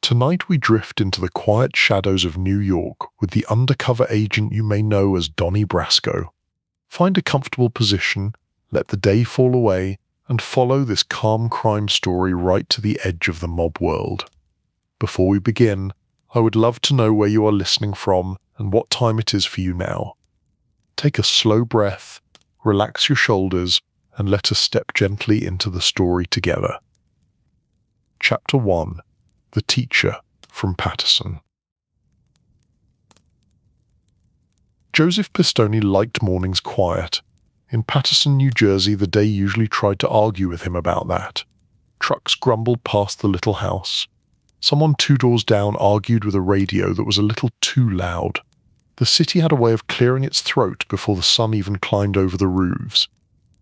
Tonight we drift into the quiet shadows of New York with the undercover agent you may know as Donnie Brasco. Find a comfortable position, let the day fall away, and follow this calm crime story right to the edge of the mob world. Before we begin, I would love to know where you are listening from and what time it is for you now. Take a slow breath, relax your shoulders, and let us step gently into the story together. Chapter 1. The Teacher from Paterson. Joseph Pistone liked mornings quiet. In Paterson, New Jersey, the day usually tried to argue with him about that. Trucks grumbled past the little house. Someone 2 doors down argued with a radio that was a little too loud. The city had a way of clearing its throat before the sun even climbed over the roofs.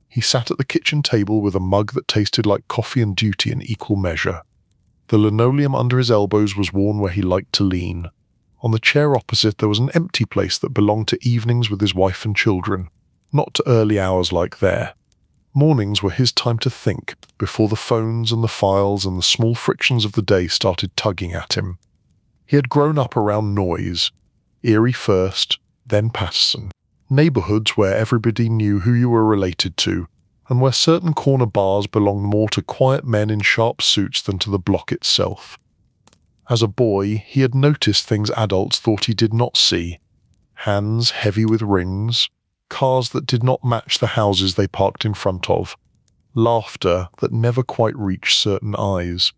He sat at the kitchen table with a mug that tasted like coffee and duty in equal measure. The linoleum under his elbows was worn where he liked to lean. On the chair opposite there was an empty place that belonged to evenings with his wife and children, not to early hours like there. Mornings were his time to think, before the phones and the files and the small frictions of the day started tugging at him. He had grown up around noise. Erie first, then Paterson. Neighborhoods where everybody knew who you were related to, and where certain corner bars belonged more to quiet men in sharp suits than to the block itself. As a boy, he had noticed things adults thought he did not see. Hands heavy with rings, cars that did not match the houses they parked in front of, laughter that never quite reached certain eyes.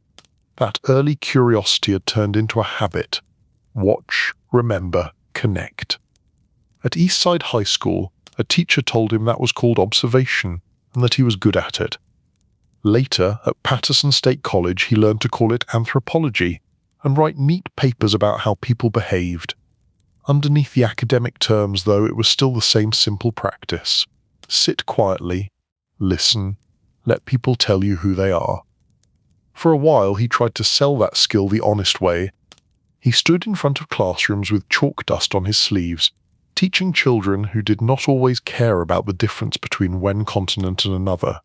That early curiosity had turned into a habit. Watch, remember, connect. At Eastside High School, a teacher told him that was called observation, and that he was good at it. Later, at Paterson State College, he learned to call it anthropology, and write neat papers about how people behaved. Underneath the academic terms, though, it was still the same simple practice. Sit quietly, listen, let people tell you who they are. For a while, he tried to sell that skill the honest way. He stood in front of classrooms with chalk dust on his sleeves, teaching children who did not always care about the difference between one continent and another.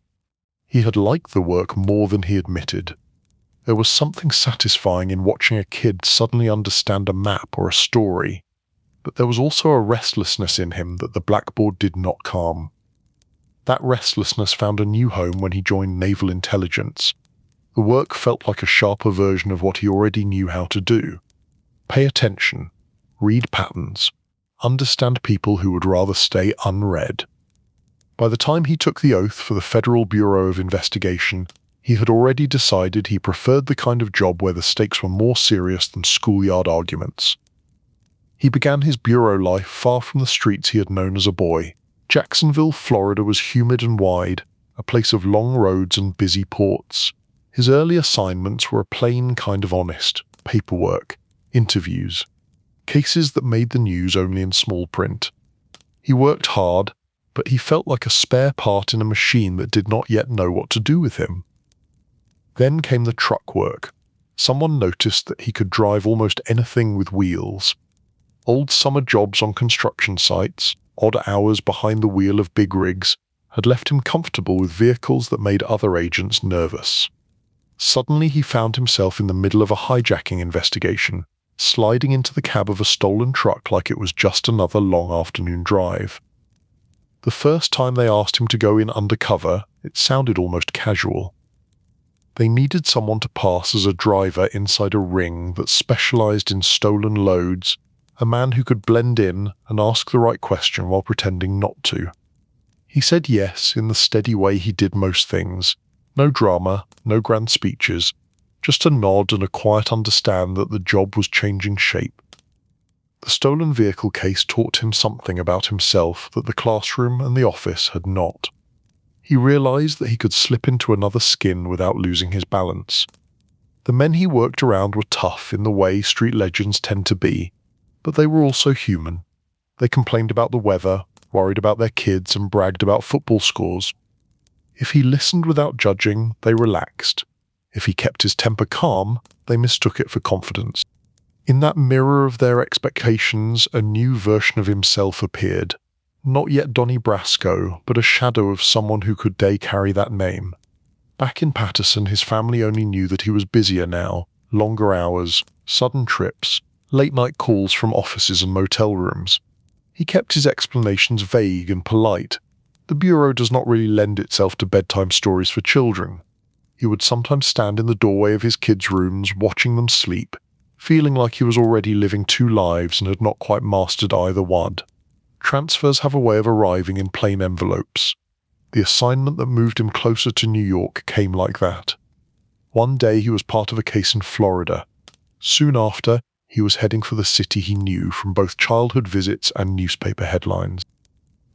He had liked the work more than he admitted. There was something satisfying in watching a kid suddenly understand a map or a story, but there was also a restlessness in him that the blackboard did not calm. That restlessness found a new home when he joined Naval Intelligence. The work felt like a sharper version of what he already knew how to do. Pay attention, read patterns, understand people who would rather stay unread. By the time he took the oath for the Federal Bureau of Investigation, he had already decided he preferred the kind of job where the stakes were more serious than schoolyard arguments. He began his bureau life far from the streets he had known as a boy. Jacksonville, Florida was humid and wide, a place of long roads and busy ports. His early assignments were a plain kind of honest, paperwork, interviews, cases that made the news only in small print. He worked hard, but he felt like a spare part in a machine that did not yet know what to do with him. Then came the truck work. Someone noticed that he could drive almost anything with wheels. Old summer jobs on construction sites, odd hours behind the wheel of big rigs, had left him comfortable with vehicles that made other agents nervous. Suddenly he found himself in the middle of a hijacking investigation, sliding into the cab of a stolen truck like it was just another long afternoon drive. The first time they asked him to go in undercover, it sounded almost casual. They needed someone to pass as a driver inside a ring that specialized in stolen loads, a man who could blend in and ask the right question while pretending not to. He said yes in the steady way he did most things. No drama, no grand speeches, just a nod and a quiet understand that the job was changing shape. The stolen vehicle case taught him something about himself that the classroom and the office had not. He realized that he could slip into another skin without losing his balance. The men he worked around were tough in the way street legends tend to be, but they were also human. They complained about the weather, worried about their kids, and bragged about football scores. If he listened without judging, they relaxed. If he kept his temper calm, they mistook it for confidence. In that mirror of their expectations, a new version of himself appeared. Not yet Donnie Brasco, but a shadow of someone who could carry that name. Back in Paterson, his family only knew that he was busier now, longer hours, sudden trips, late-night calls from offices and motel rooms. He kept his explanations vague and polite. The bureau does not really lend itself to bedtime stories for children. He would sometimes stand in the doorway of his kids' rooms, watching them sleep, feeling like he was already living two lives and had not quite mastered either one. Transfers have a way of arriving in plain envelopes. The assignment that moved him closer to New York came like that. One day he was part of a case in Florida. Soon after, he was heading for the city he knew from both childhood visits and newspaper headlines.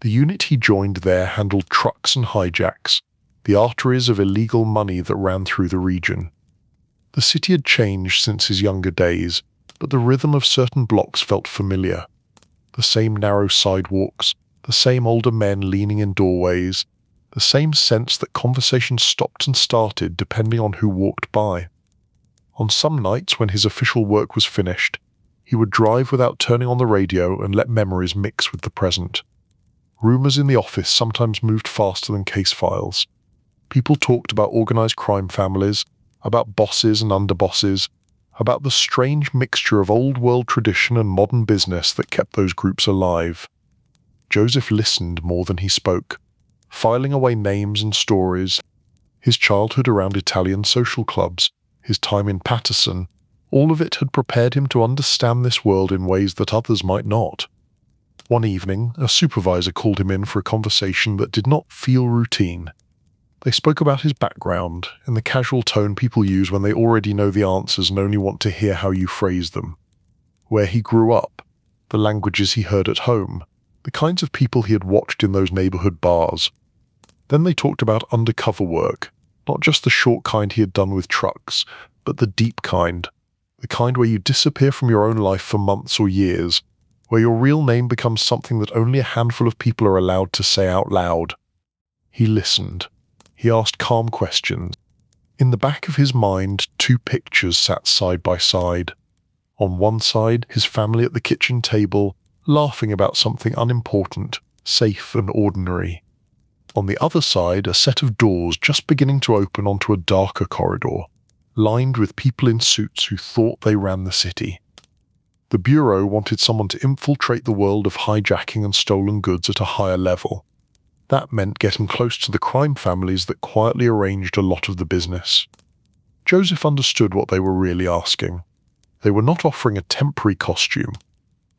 The unit he joined there handled trucks and hijacks, the arteries of illegal money that ran through the region. The city had changed since his younger days, but the rhythm of certain blocks felt familiar. The same narrow sidewalks, the same older men leaning in doorways, the same sense that conversations stopped and started depending on who walked by. On some nights when his official work was finished, he would drive without turning on the radio and let memories mix with the present. Rumors in the office sometimes moved faster than case files. People talked about organized crime families, about bosses and underbosses, about the strange mixture of old-world tradition and modern business that kept those groups alive. Joseph listened more than he spoke, filing away names and stories. His childhood around Italian social clubs, his time in Paterson, all of it had prepared him to understand this world in ways that others might not. One evening, a supervisor called him in for a conversation that did not feel routine. They spoke about his background, in the casual tone people use when they already know the answers and only want to hear how you phrase them. Where he grew up, the languages he heard at home, the kinds of people he had watched in those neighborhood bars. Then they talked about undercover work, not just the short kind he had done with trucks, but the deep kind, the kind where you disappear from your own life for months or years, where your real name becomes something that only a handful of people are allowed to say out loud. He listened. He asked calm questions. In the back of his mind, two pictures sat side by side. On one side, his family at the kitchen table, laughing about something unimportant, safe and ordinary. On the other side, a set of doors just beginning to open onto a darker corridor, lined with people in suits who thought they ran the city. The Bureau wanted someone to infiltrate the world of hijacking and stolen goods at a higher level. That meant getting close to the crime families that quietly arranged a lot of the business. Joseph understood what they were really asking. They were not offering a temporary costume.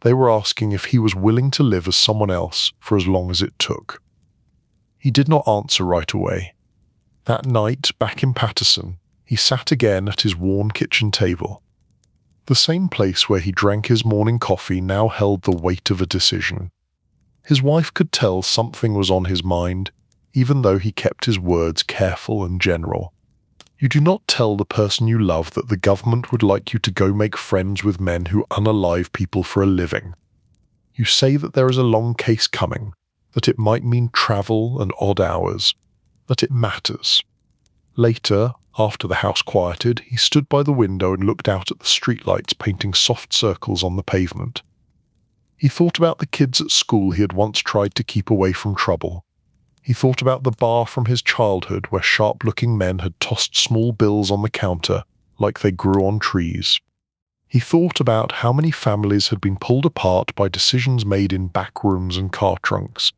They were asking if he was willing to live as someone else for as long as it took. He did not answer right away. That night, back in Paterson, he sat again at his worn kitchen table. The same place where he drank his morning coffee now held the weight of a decision. His wife could tell something was on his mind, even though he kept his words careful and general. You do not tell the person you love that the government would like you to go make friends with men who unalive people for a living. You say that there is a long case coming, that it might mean travel and odd hours, that it matters. Later, after the house quieted, he stood by the window and looked out at the streetlights painting soft circles on the pavement. He thought about the kids at school he had once tried to keep away from trouble. He thought about the bar from his childhood where sharp-looking men had tossed small bills on the counter like they grew on trees. He thought about how many families had been pulled apart by decisions made in back rooms and car trunks.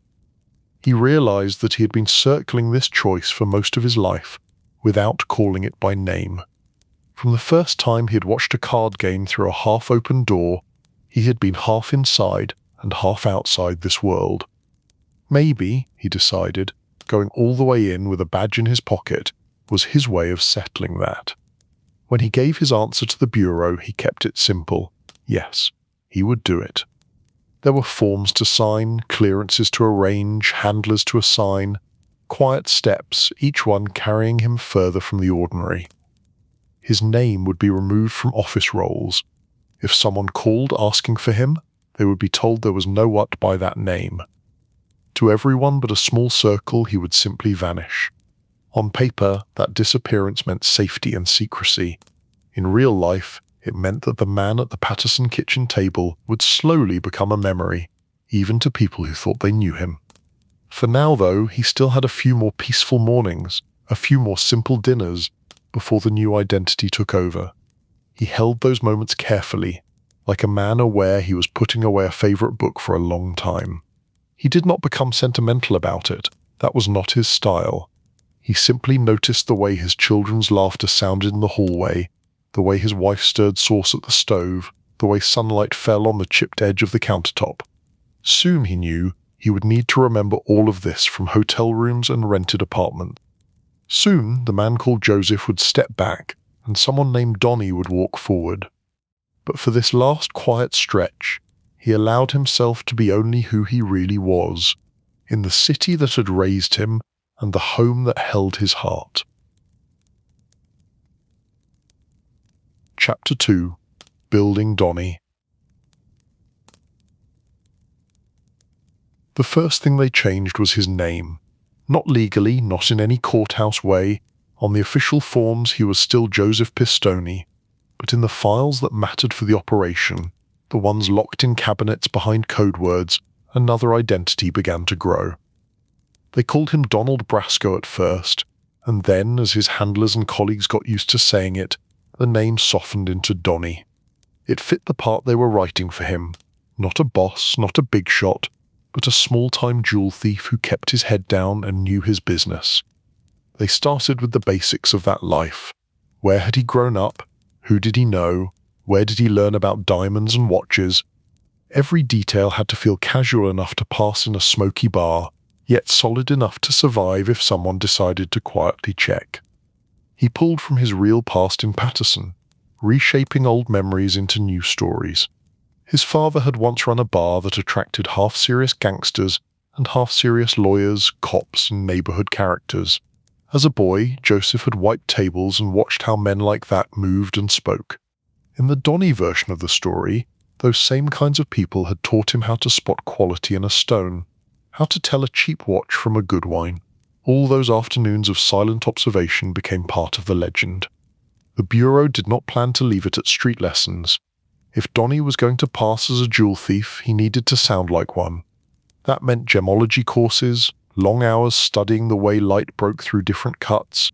He realized that he had been circling this choice for most of his life without calling it by name. From the first time he had watched a card game through a half-open door, he had been half inside and half outside this world. Maybe, he decided, going all the way in with a badge in his pocket was his way of settling that. When he gave his answer to the Bureau, he kept it simple. Yes, he would do it. There were forms to sign, clearances to arrange, handlers to assign, quiet steps, each one carrying him further from the ordinary. His name would be removed from office rolls. If someone called asking for him, they would be told there was no one by that name. To everyone but a small circle, he would simply vanish. On paper, that disappearance meant safety and secrecy. In real life, it meant that the man at the Paterson kitchen table would slowly become a memory, even to people who thought they knew him. For now, though, he still had a few more peaceful mornings, a few more simple dinners, before the new identity took over. He held those moments carefully, like a man aware he was putting away a favorite book for a long time. He did not become sentimental about it. That was not his style. He simply noticed the way his children's laughter sounded in the hallway, the way his wife stirred sauce at the stove, the way sunlight fell on the chipped edge of the countertop. Soon, he knew, he would need to remember all of this from hotel rooms and rented apartments. Soon, the man called Joseph would step back, and someone named Donnie would walk forward. But for this last quiet stretch, he allowed himself to be only who he really was, in the city that had raised him and the home that held his heart. Chapter 2. Building Donnie. The first thing they changed was his name. Not legally, not in any courthouse way. On the official forms he was still Joseph Pistone, but in the files that mattered for the operation, the ones locked in cabinets behind code words, another identity began to grow. They called him Donald Brasco at first, and then, as his handlers and colleagues got used to saying it, the name softened into Donnie. It fit the part they were writing for him. Not a boss, not a big shot, but a small-time jewel thief who kept his head down and knew his business. They started with the basics of that life. Where had he grown up? Who did he know? Where did he learn about diamonds and watches? Every detail had to feel casual enough to pass in a smoky bar, yet solid enough to survive if someone decided to quietly check. He pulled from his real past in Paterson, reshaping old memories into new stories. His father had once run a bar that attracted half-serious gangsters and half-serious lawyers, cops, and neighborhood characters. As a boy, Joseph had wiped tables and watched how men like that moved and spoke. In the Donnie version of the story, those same kinds of people had taught him how to spot quality in a stone, how to tell a cheap watch from a good wine. All those afternoons of silent observation became part of the legend. The Bureau did not plan to leave it at street lessons. If Donnie was going to pass as a jewel thief, he needed to sound like one. That meant gemology courses, long hours studying the way light broke through different cuts.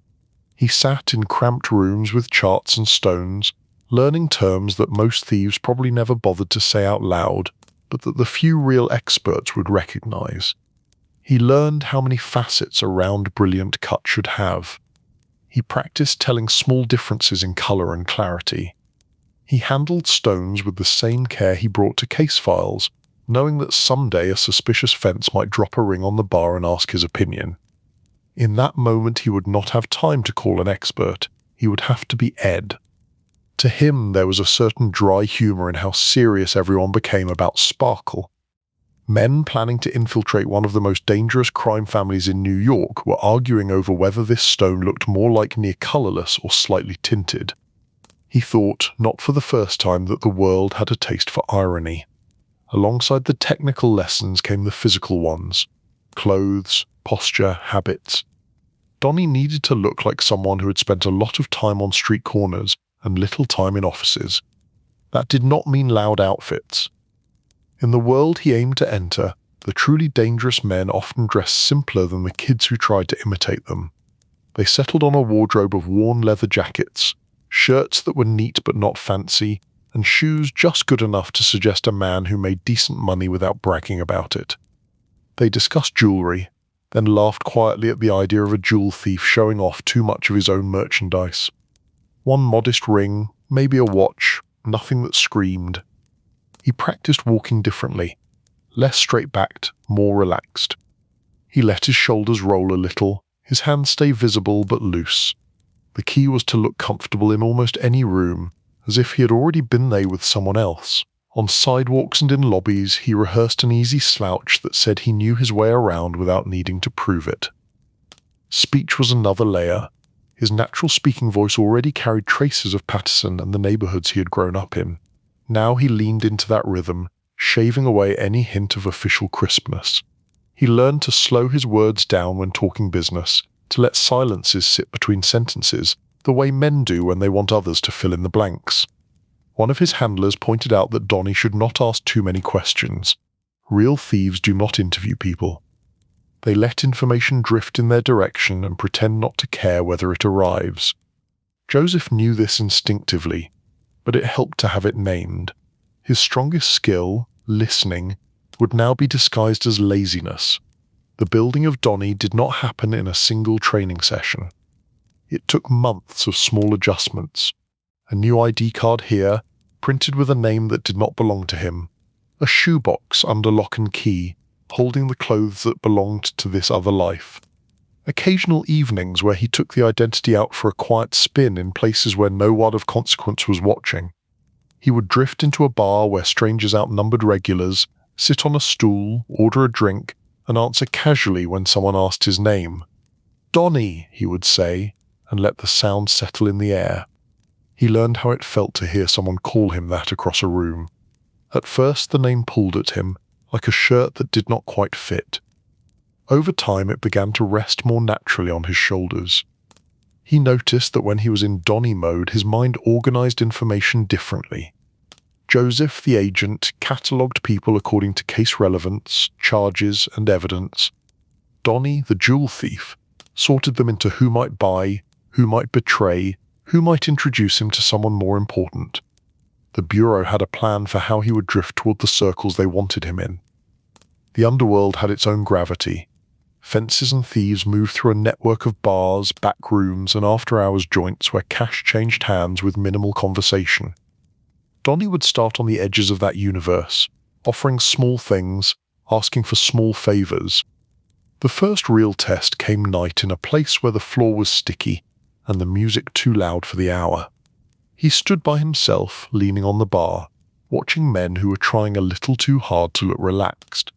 He sat in cramped rooms with charts and stones, learning terms that most thieves probably never bothered to say out loud, but that the few real experts would recognize. He learned how many facets a round, brilliant cut should have. He practiced telling small differences in color and clarity. He handled stones with the same care he brought to case files, knowing that someday a suspicious fence might drop a ring on the bar and ask his opinion. In that moment he would not have time to call an expert. He would have to be Ed. To him there was a certain dry humor in how serious everyone became about sparkle. Men planning to infiltrate one of the most dangerous crime families in New York were arguing over whether this stone looked more like near colorless or slightly tinted. He thought, not for the first time, that the world had a taste for irony. Alongside the technical lessons came the physical ones: clothes, posture, habits. Donnie needed to look like someone who had spent a lot of time on street corners and little time in offices. That did not mean loud outfits. In the world he aimed to enter, the truly dangerous men often dressed simpler than the kids who tried to imitate them. They settled on a wardrobe of worn leather jackets, shirts that were neat but not fancy, and shoes just good enough to suggest a man who made decent money without bragging about it. They discussed jewelry, then laughed quietly at the idea of a jewel thief showing off too much of his own merchandise. One modest ring, maybe a watch, nothing that screamed. He practiced walking differently, less straight-backed, more relaxed. He let his shoulders roll a little, his hands stay visible but loose. The key was to look comfortable in almost any room, as if he had already been there with someone else. On sidewalks and in lobbies, he rehearsed an easy slouch that said he knew his way around without needing to prove it. Speech was another layer. His natural speaking voice already carried traces of Paterson and the neighborhoods he had grown up in. Now he leaned into that rhythm, shaving away any hint of official crispness. He learned to slow his words down when talking business, to let silences sit between sentences, the way men do when they want others to fill in the blanks. One of his handlers pointed out that Donnie should not ask too many questions. Real thieves do not interview people. They let information drift in their direction and pretend not to care whether it arrives. Joseph knew this instinctively. but it helped to have it named. His strongest skill, listening, would now be disguised as laziness. The building of Donnie did not happen in a single training session. It took months of small adjustments. A new ID card here, printed with a name that did not belong to him. A shoebox under lock and key, holding the clothes that belonged to this other life. Occasional evenings where he took the identity out for a quiet spin in places where no one of consequence was watching. He would drift into a bar where strangers outnumbered regulars, sit on a stool, order a drink, and answer casually when someone asked his name. "Donnie," he would say, and let the sound settle in the air. He learned how it felt to hear someone call him that across a room. At first the name pulled at him, like a shirt that did not quite fit. Over time it began to rest more naturally on his shoulders. He noticed that when he was in Donnie mode, his mind organized information differently. Joseph, the agent, catalogued people according to case relevance, charges, and evidence. Donnie, the jewel thief, sorted them into who might buy, who might betray, who might introduce him to someone more important. The Bureau had a plan for how he would drift toward the circles they wanted him in. The underworld had its own gravity. Fences and thieves moved through a network of bars, back rooms, and after-hours joints where cash changed hands with minimal conversation. Donnie would start on the edges of that universe, offering small things, asking for small favors. The first real test came night in a place where the floor was sticky and the music too loud for the hour. He stood by himself, leaning on the bar, watching men who were trying a little too hard to look relaxed.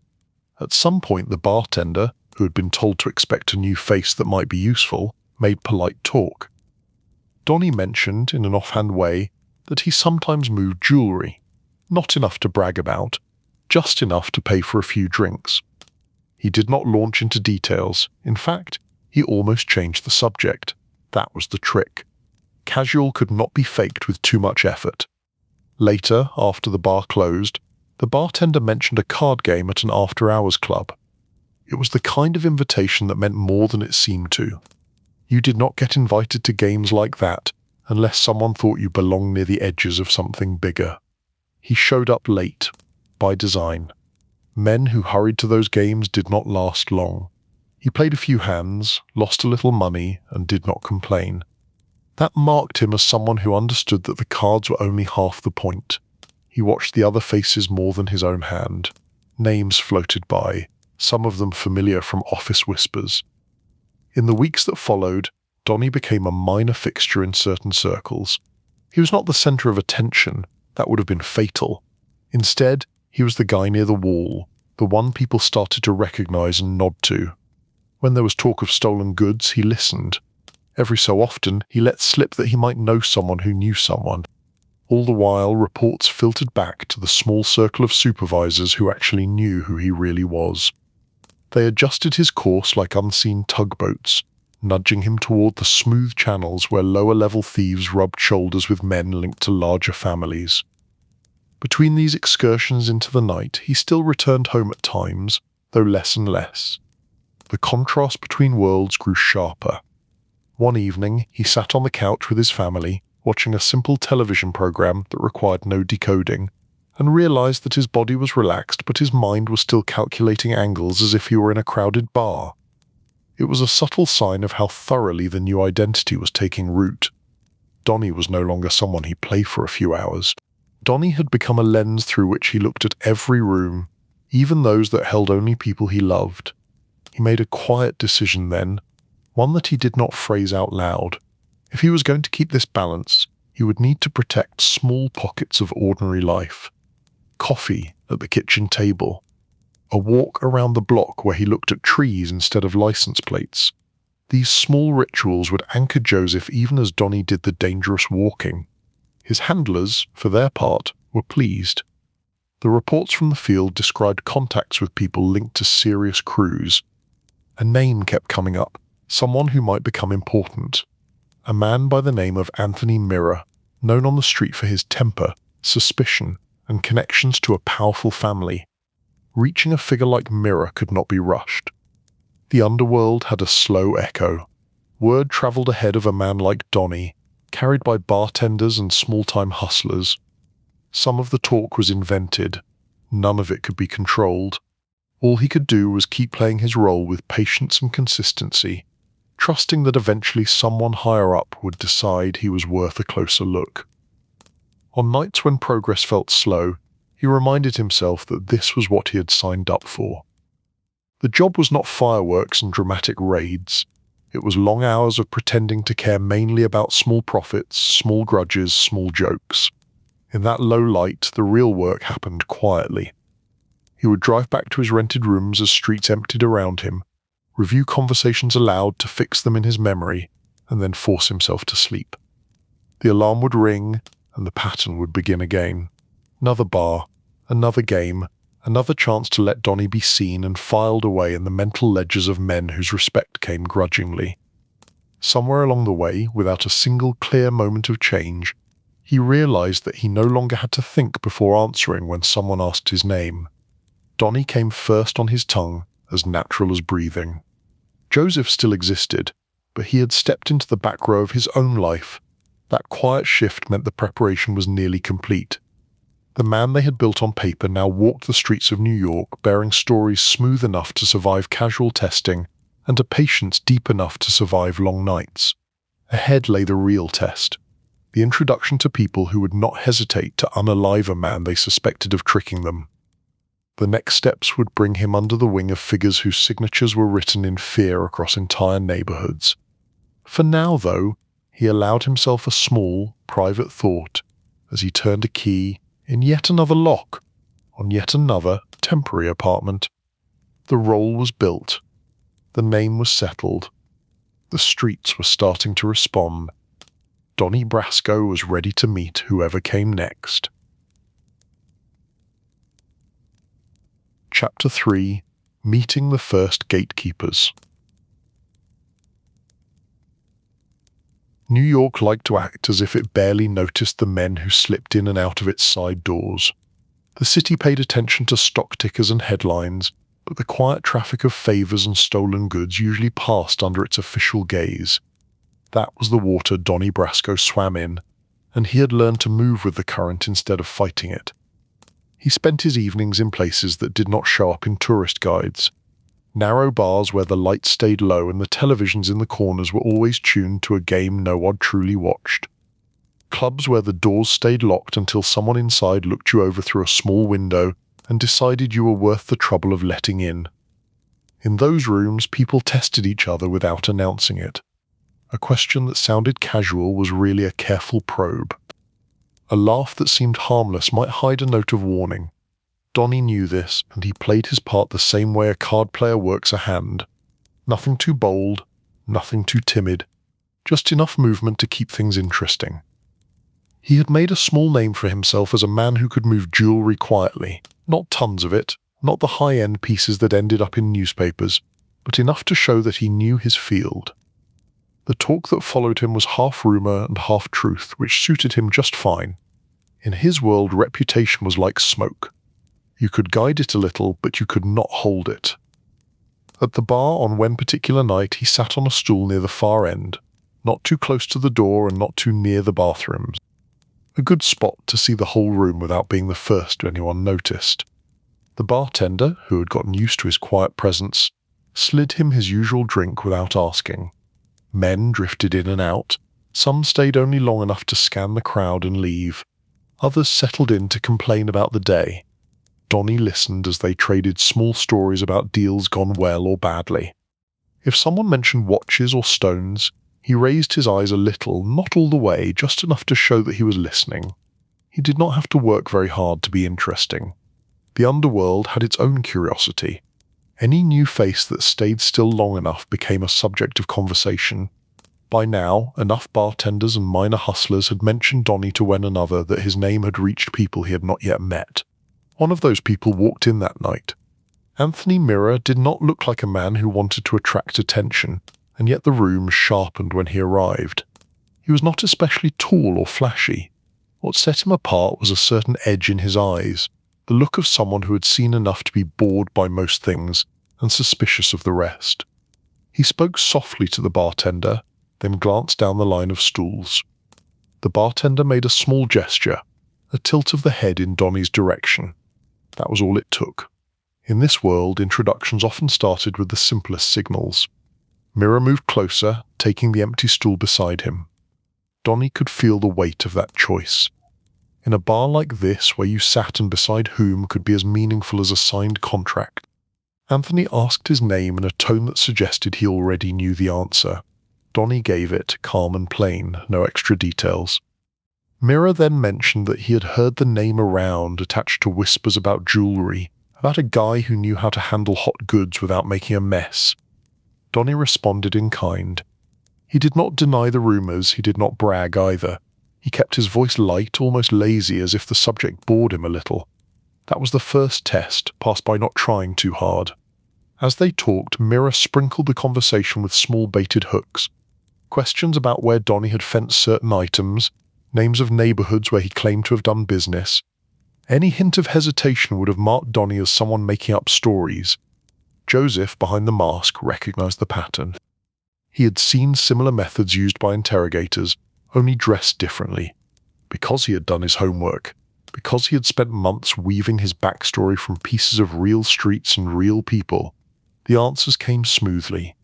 At some point the bartender, who had been told to expect a new face that might be useful, made polite talk. Donnie mentioned, in an offhand way, that he sometimes moved jewelry, not enough to brag about, just enough to pay for a few drinks. He did not launch into details. In fact, he almost changed the subject. That was the trick. Casual could not be faked with too much effort. Later, after the bar closed, the bartender mentioned a card game at an after-hours club. It was the kind of invitation that meant more than it seemed to. You did not get invited to games like that unless someone thought you belonged near the edges of something bigger. He showed up late, by design. Men who hurried to those games did not last long. He played a few hands, lost a little money, and did not complain. That marked him as someone who understood that the cards were only half the point. He watched the other faces more than his own hand. Names floated by, some of them familiar from office whispers. In the weeks that followed, Donnie became a minor fixture in certain circles. He was not the center of attention. That would have been fatal. Instead, he was the guy near the wall, the one people started to recognize and nod to. When there was talk of stolen goods, he listened. Every so often, he let slip that he might know someone who knew someone. All the while, reports filtered back to the small circle of supervisors who actually knew who he really was. They adjusted his course like unseen tugboats, nudging him toward the smooth channels where lower-level thieves rubbed shoulders with men linked to larger families. Between these excursions into the night, he still returned home at times, though less and less. The contrast between worlds grew sharper. One evening, he sat on the couch with his family, watching a simple television program that required no decoding, and realized that his body was relaxed but his mind was still calculating angles as if he were in a crowded bar. It was a subtle sign of how thoroughly the new identity was taking root. Donnie was no longer someone he played for a few hours. Donnie had become a lens through which he looked at every room, even those that held only people he loved. He made a quiet decision then, one that he did not phrase out loud. If he was going to keep this balance, he would need to protect small pockets of ordinary life. Coffee at the kitchen table. A walk around the block where he looked at trees instead of license plates. These small rituals would anchor Joseph even as Donnie did the dangerous walking. His handlers, for their part, were pleased. The reports from the field described contacts with people linked to serious crews. A name kept coming up, someone who might become important. A man by the name of Anthony Mirror, known on the street for his temper, suspicion, and connections to a powerful family. Reaching a figure like Mirror could not be rushed. The underworld had a slow echo. Word travelled ahead of a man like Donnie, carried by bartenders and small-time hustlers. Some of the talk was invented. None of it could be controlled. All he could do was keep playing his role with patience and consistency, trusting that eventually someone higher up would decide he was worth a closer look. On nights when progress felt slow, he reminded himself that this was what he had signed up for. The job was not fireworks and dramatic raids. It was long hours of pretending to care mainly about small profits, small grudges, small jokes. In that low light, the real work happened quietly. He would drive back to his rented rooms as streets emptied around him, review conversations aloud to fix them in his memory, and then force himself to sleep. The alarm would ring, and the pattern would begin again. Another bar, another game, another chance to let Donnie be seen and filed away in the mental ledgers of men whose respect came grudgingly. Somewhere along the way, without a single clear moment of change, he realized that he no longer had to think before answering when someone asked his name. Donnie came first on his tongue, as natural as breathing. Joseph still existed, but he had stepped into the back row of his own life. That quiet shift meant the preparation was nearly complete. The man they had built on paper now walked the streets of New York, bearing stories smooth enough to survive casual testing and a patience deep enough to survive long nights. Ahead lay the real test, the introduction to people who would not hesitate to unalive a man they suspected of tricking them. The next steps would bring him under the wing of figures whose signatures were written in fear across entire neighborhoods. For now, though, he allowed himself a small, private thought as he turned a key in yet another lock on yet another temporary apartment. The role was built. The name was settled. The streets were starting to respond. Donnie Brasco was ready to meet whoever came next. Chapter 3: Meeting the First Gatekeepers. New York liked to act as if it barely noticed the men who slipped in and out of its side doors. The city paid attention to stock tickers and headlines, but the quiet traffic of favors and stolen goods usually passed under its official gaze. That was the water Donnie Brasco swam in, and he had learned to move with the current instead of fighting it. He spent his evenings in places that did not show up in tourist guides. Narrow bars where the lights stayed low and the televisions in the corners were always tuned to a game no one truly watched. Clubs where the doors stayed locked until someone inside looked you over through a small window and decided you were worth the trouble of letting in. In those rooms, people tested each other without announcing it. A question that sounded casual was really a careful probe. A laugh that seemed harmless might hide a note of warning. Donnie knew this, and he played his part the same way a card player works a hand. Nothing too bold, nothing too timid, just enough movement to keep things interesting. He had made a small name for himself as a man who could move jewelry quietly, not tons of it, not the high-end pieces that ended up in newspapers, but enough to show that he knew his field. The talk that followed him was half rumor and half truth, which suited him just fine. In his world, reputation was like smoke. You could guide it a little, but you could not hold it. At the bar on one particular night, he sat on a stool near the far end, not too close to the door and not too near the bathrooms. A good spot to see the whole room without being the first anyone noticed. The bartender, who had gotten used to his quiet presence, slid him his usual drink without asking. Men drifted in and out. Some stayed only long enough to scan the crowd and leave. Others settled in to complain about the day. Donnie listened as they traded small stories about deals gone well or badly. If someone mentioned watches or stones, he raised his eyes a little, not all the way, just enough to show that he was listening. He did not have to work very hard to be interesting. The underworld had its own curiosity. Any new face that stayed still long enough became a subject of conversation. By now, enough bartenders and minor hustlers had mentioned Donnie to one another that his name had reached people he had not yet met. One of those people walked in that night. Anthony Mirror did not look like a man who wanted to attract attention, and yet the room sharpened when he arrived. He was not especially tall or flashy. What set him apart was a certain edge in his eyes, the look of someone who had seen enough to be bored by most things and suspicious of the rest. He spoke softly to the bartender, then glanced down the line of stools. The bartender made a small gesture, a tilt of the head in Donnie's direction. That was all it took. In this world, introductions often started with the simplest signals. Mira moved closer, taking the empty stool beside him. Donnie could feel the weight of that choice. In a bar like this, where you sat and beside whom could be as meaningful as a signed contract, Anthony asked his name in a tone that suggested he already knew the answer. Donnie gave it, calm and plain, no extra details. Mira then mentioned that he had heard the name around, attached to whispers about jewellery, about a guy who knew how to handle hot goods without making a mess. Donnie responded in kind. He did not deny the rumours, he did not brag either. He kept his voice light, almost lazy, as if the subject bored him a little. That was the first test, passed by not trying too hard. As they talked, Mira sprinkled the conversation with small baited hooks. Questions about where Donnie had fenced certain items, names of neighbourhoods where he claimed to have done business. Any hint of hesitation would have marked Donnie as someone making up stories. Joseph, behind the mask, recognised the pattern. He had seen similar methods used by interrogators, only dressed differently. Because he had done his homework, because he had spent months weaving his backstory from pieces of real streets and real people, the answers came smoothly.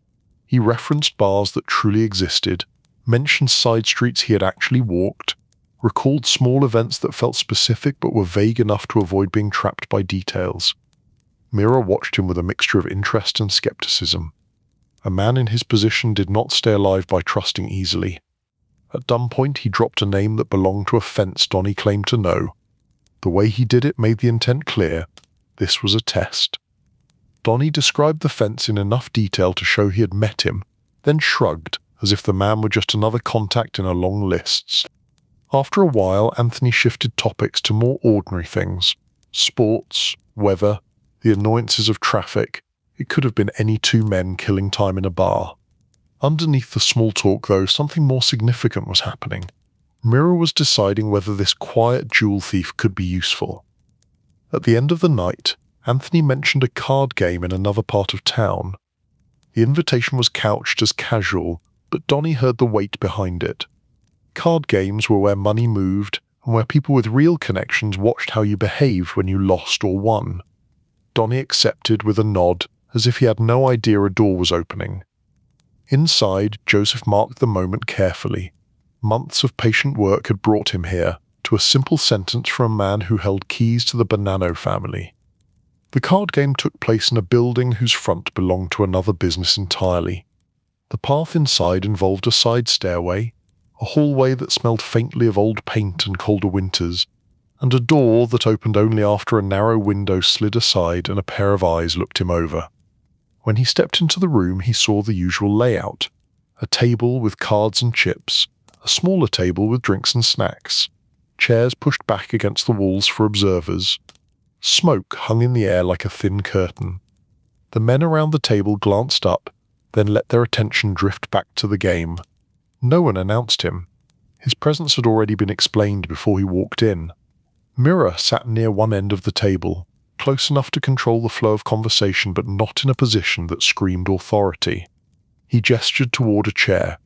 He referenced bars that truly existed, mentioned side streets he had actually walked, recalled small events that felt specific but were vague enough to avoid being trapped by details. Mira watched him with a mixture of interest and skepticism. A man in his position did not stay alive by trusting easily. At some point he dropped a name that belonged to a fence Donnie claimed to know. The way he did it made the intent clear. This was a test. Donnie described the fence in enough detail to show he had met him, then shrugged, as if the man were just another contact in a long list. After a while, Anthony shifted topics to more ordinary things. Sports, weather, the annoyances of traffic. It could have been any two men killing time in a bar. Underneath the small talk, though, something more significant was happening. Mira was deciding whether this quiet jewel thief could be useful. At the end of the night, Anthony mentioned a card game in another part of town. The invitation was couched as casual, but Donnie heard the weight behind it. Card games were where money moved, and where people with real connections watched how you behaved when you lost or won. Donnie accepted with a nod, as if he had no idea a door was opening. Inside, Joseph marked the moment carefully. Months of patient work had brought him here, to a simple sentence from a man who held keys to the Bonanno family. The card game took place in a building whose front belonged to another business entirely. The path inside involved a side stairway, a hallway that smelled faintly of old paint and colder winters, and a door that opened only after a narrow window slid aside and a pair of eyes looked him over. When he stepped into the room, he saw the usual layout: a table with cards and chips, a smaller table with drinks and snacks, chairs pushed back against the walls for observers. Smoke hung in the air like a thin curtain. The men around the table glanced up, then let their attention drift back to the game. No one announced him. His presence had already been explained before he walked in. Mira sat near one end of the table, close enough to control the flow of conversation but not in a position that screamed authority. He gestured toward a chair.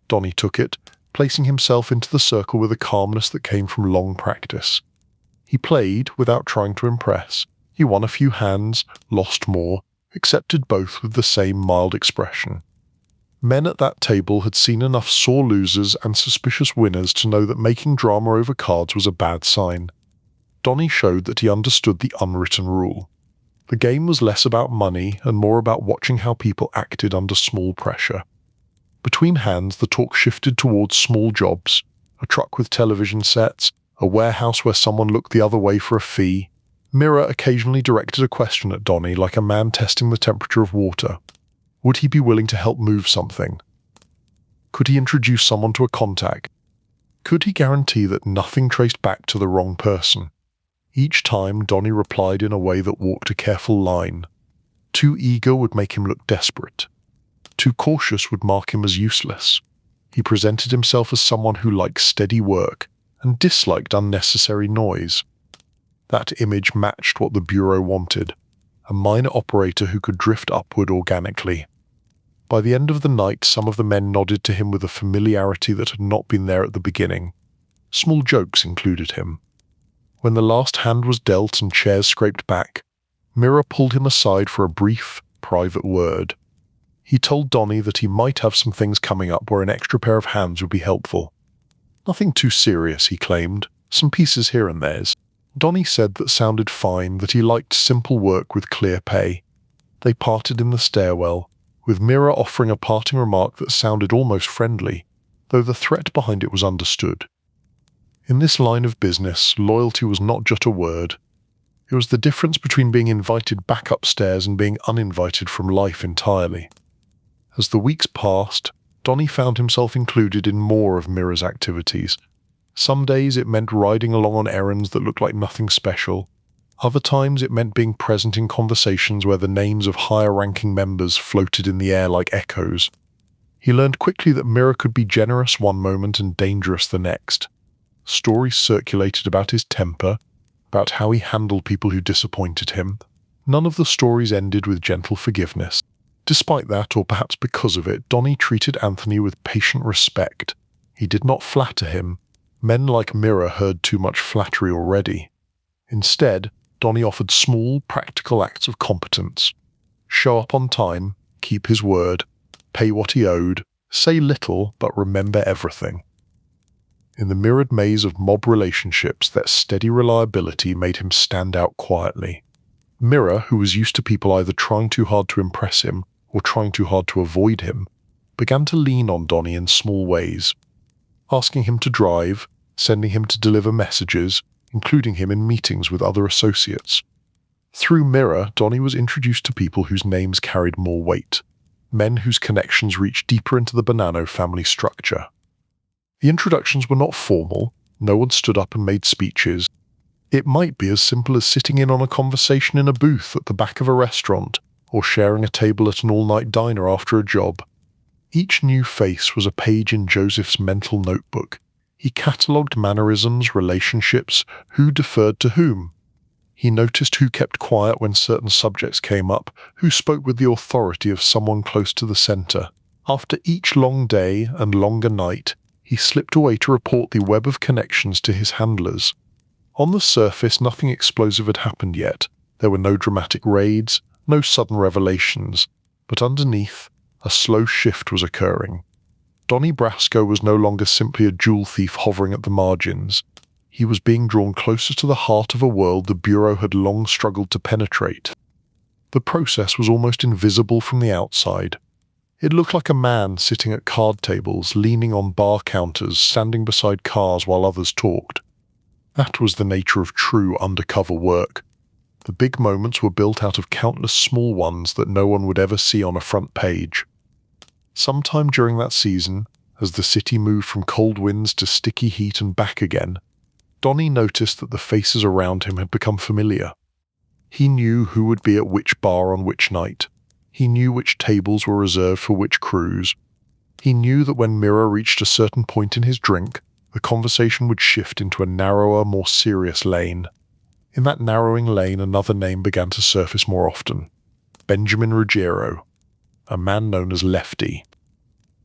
Donnie took it, placing himself into the circle with a calmness that came from long practice. He played without trying to impress. He won a few hands, lost more, accepted both with the same mild expression. Men at that table had seen enough sore losers and suspicious winners to know that making drama over cards was a bad sign. Donnie showed that he understood the unwritten rule. The game was less about money and more about watching how people acted under small pressure. Between hands, the talk shifted towards small jobs: a truck with television sets, a warehouse where someone looked the other way for a fee. Mira occasionally directed a question at Donnie, like a man testing the temperature of water. Would he be willing to help move something? Could he introduce someone to a contact? Could he guarantee that nothing traced back to the wrong person? Each time, Donnie replied in a way that walked a careful line. Too eager would make him look desperate. Too cautious would mark him as useless. He presented himself as someone who liked steady work and disliked unnecessary noise. That image matched what the Bureau wanted: a minor operator who could drift upward organically. By the end of the night, some of the men nodded to him with a familiarity that had not been there at the beginning. Small jokes included him. When the last hand was dealt and chairs scraped back, Mira pulled him aside for a brief, private word. He told Donnie that he might have some things coming up where an extra pair of hands would be helpful. Nothing too serious, he claimed, some pieces here and there's. Donnie said that sounded fine, that he liked simple work with clear pay. They parted in the stairwell, with Mira offering a parting remark that sounded almost friendly, though the threat behind it was understood. In this line of business, loyalty was not just a word. It was the difference between being invited back upstairs and being uninvited from life entirely. As the weeks passed, Donnie found himself included in more of Mira's activities. Some days it meant riding along on errands that looked like nothing special. Other times it meant being present in conversations where the names of higher-ranking members floated in the air like echoes. He learned quickly that Mira could be generous one moment and dangerous the next. Stories circulated about his temper, about how he handled people who disappointed him. None of the stories ended with gentle forgiveness. Despite that, or perhaps because of it, Donnie treated Anthony with patient respect. He did not flatter him. Men like Mira heard too much flattery already. Instead, Donnie offered small, practical acts of competence. Show up on time, keep his word, pay what he owed, say little but remember everything. In the mirrored maze of mob relationships, that steady reliability made him stand out quietly. Mira, who was used to people either trying too hard to impress him or trying too hard to avoid him, began to lean on Donnie in small ways, asking him to drive, sending him to deliver messages, including him in meetings with other associates. Through Mira, Donnie was introduced to people whose names carried more weight, men whose connections reached deeper into the Bonanno family structure. The introductions were not formal, no one stood up and made speeches. It might be as simple as sitting in on a conversation in a booth at the back of a restaurant, or sharing a table at an all-night diner after a job. Each new face was a page in Joseph's mental notebook. He catalogued mannerisms, relationships, who deferred to whom. He noticed who kept quiet when certain subjects came up, who spoke with the authority of someone close to the center. After each long day and longer night, he slipped away to report the web of connections to his handlers. On the surface, nothing explosive had happened yet. There were no dramatic raids, no sudden revelations, but underneath, a slow shift was occurring. Donnie Brasco was no longer simply a jewel thief hovering at the margins. He was being drawn closer to the heart of a world the Bureau had long struggled to penetrate. The process was almost invisible from the outside. It looked like a man sitting at card tables, leaning on bar counters, standing beside cars while others talked. That was the nature of true undercover work. The big moments were built out of countless small ones that no one would ever see on a front page. Sometime during that season, as the city moved from cold winds to sticky heat and back again, Donnie noticed that the faces around him had become familiar. He knew who would be at which bar on which night. He knew which tables were reserved for which crews. He knew that when Mira reached a certain point in his drink, the conversation would shift into a narrower, more serious lane. In that narrowing lane, another name began to surface more often. Benjamin Ruggiero, a man known as Lefty.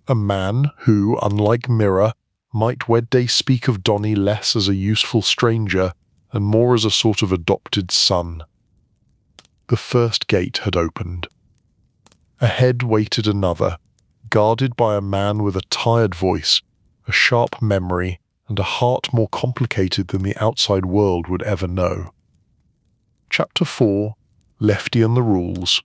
A man who, unlike Mira, might one day speak of Donnie less as a useful stranger and more as a sort of adopted son. The first gate had opened. Ahead waited another, guarded by a man with a tired voice, a sharp memory, and a heart more complicated than the outside world would ever know. Chapter 4, Lefty and the Rules.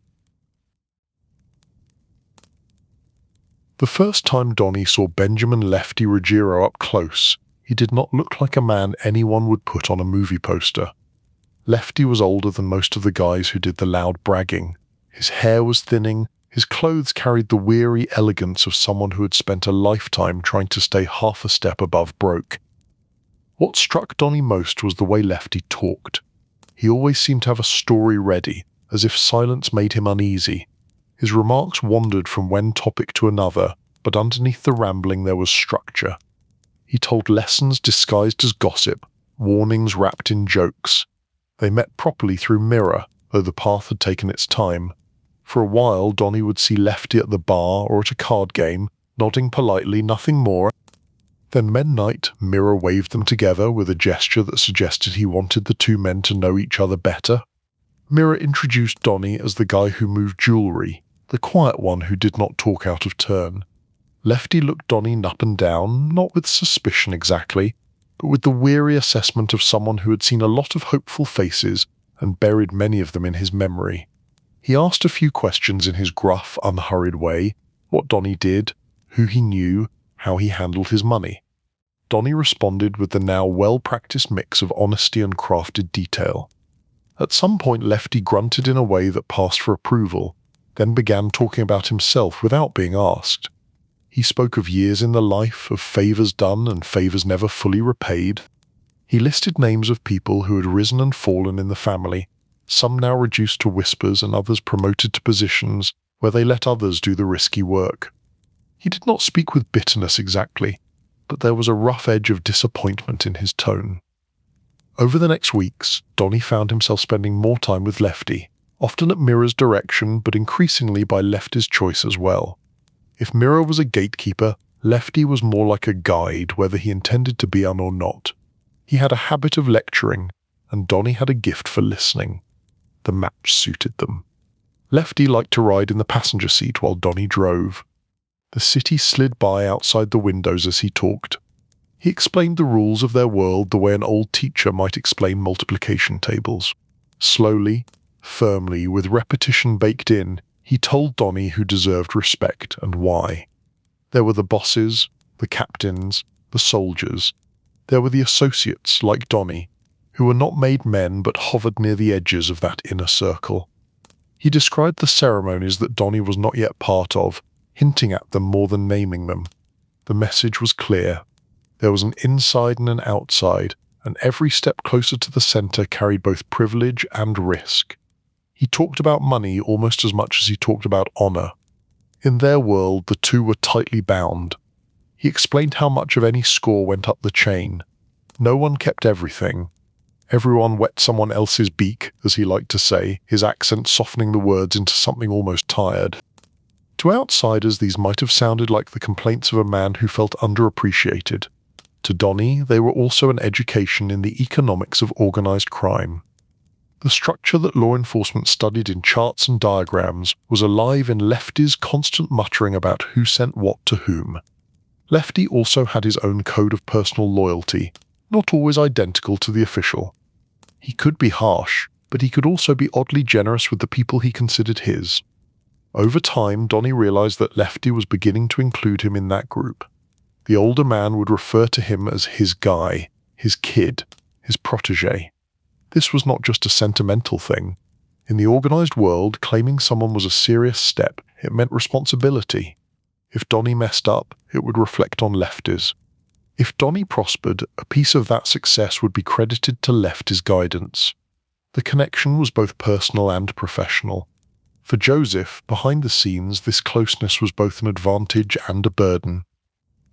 The first time Donnie saw Benjamin Lefty Ruggiero up close, he did not look like a man anyone would put on a movie poster. Lefty was older than most of the guys who did the loud bragging. His hair was thinning, his clothes carried the weary elegance of someone who had spent a lifetime trying to stay half a step above broke. What struck Donnie most was the way Lefty talked. He always seemed to have a story ready, as if silence made him uneasy. His remarks wandered from one topic to another, but underneath the rambling there was structure. He told lessons disguised as gossip, warnings wrapped in jokes. They met properly through Mira, though the path had taken its time. For a while, Donnie would see Lefty at the bar or at a card game, nodding politely, nothing more. Then midnight, Mirror waved them together with a gesture that suggested he wanted the two men to know each other better. Mirror introduced Donnie as the guy who moved jewellery, the quiet one who did not talk out of turn. Lefty looked Donnie up and down, not with suspicion exactly, but with the weary assessment of someone who had seen a lot of hopeful faces and buried many of them in his memory. He asked a few questions in his gruff, unhurried way, what Donnie did, who he knew, how he handled his money. Donnie responded with the now well-practiced mix of honesty and crafted detail. At some point Lefty grunted in a way that passed for approval, then began talking about himself without being asked. He spoke of years in the life, of favours done and favours never fully repaid. He listed names of people who had risen and fallen in the family, some now reduced to whispers and others promoted to positions where they let others do the risky work. He did not speak with bitterness exactly, but there was a rough edge of disappointment in his tone. Over the next weeks, Donnie found himself spending more time with Lefty, often at Mirror's direction but increasingly by Lefty's choice as well. If Mirror was a gatekeeper, Lefty was more like a guide, whether he intended to be or not. He had a habit of lecturing, and Donnie had a gift for listening. The match suited them. Lefty liked to ride in the passenger seat while Donnie drove. The city slid by outside the windows as he talked. He explained the rules of their world the way an old teacher might explain multiplication tables. Slowly, firmly, with repetition baked in, he told Donnie who deserved respect and why. There were the bosses, the captains, the soldiers. There were the associates, like Donnie, who were not made men but hovered near the edges of that inner circle. He described the ceremonies that Donnie was not yet part of, hinting at them more than naming them. The message was clear. There was an inside and an outside, and every step closer to the centre carried both privilege and risk. He talked about money almost as much as he talked about honour. In their world, the two were tightly bound. He explained how much of any score went up the chain. No one kept everything. Everyone wet someone else's beak, as he liked to say, his accent softening the words into something almost tired. To outsiders, these might have sounded like the complaints of a man who felt underappreciated. To Donnie, they were also an education in the economics of organised crime. The structure that law enforcement studied in charts and diagrams was alive in Lefty's constant muttering about who sent what to whom. Lefty also had his own code of personal loyalty, not always identical to the official. He could be harsh, but he could also be oddly generous with the people he considered his. Over time, Donnie realized that Lefty was beginning to include him in that group. The older man would refer to him as his guy, his kid, his protégé. This was not just a sentimental thing. In the organized world, claiming someone was a serious step. It meant responsibility. If Donnie messed up, it would reflect on Lefty's. If Donnie prospered, a piece of that success would be credited to Lefty's guidance. The connection was both personal and professional. For Joseph, behind the scenes, this closeness was both an advantage and a burden.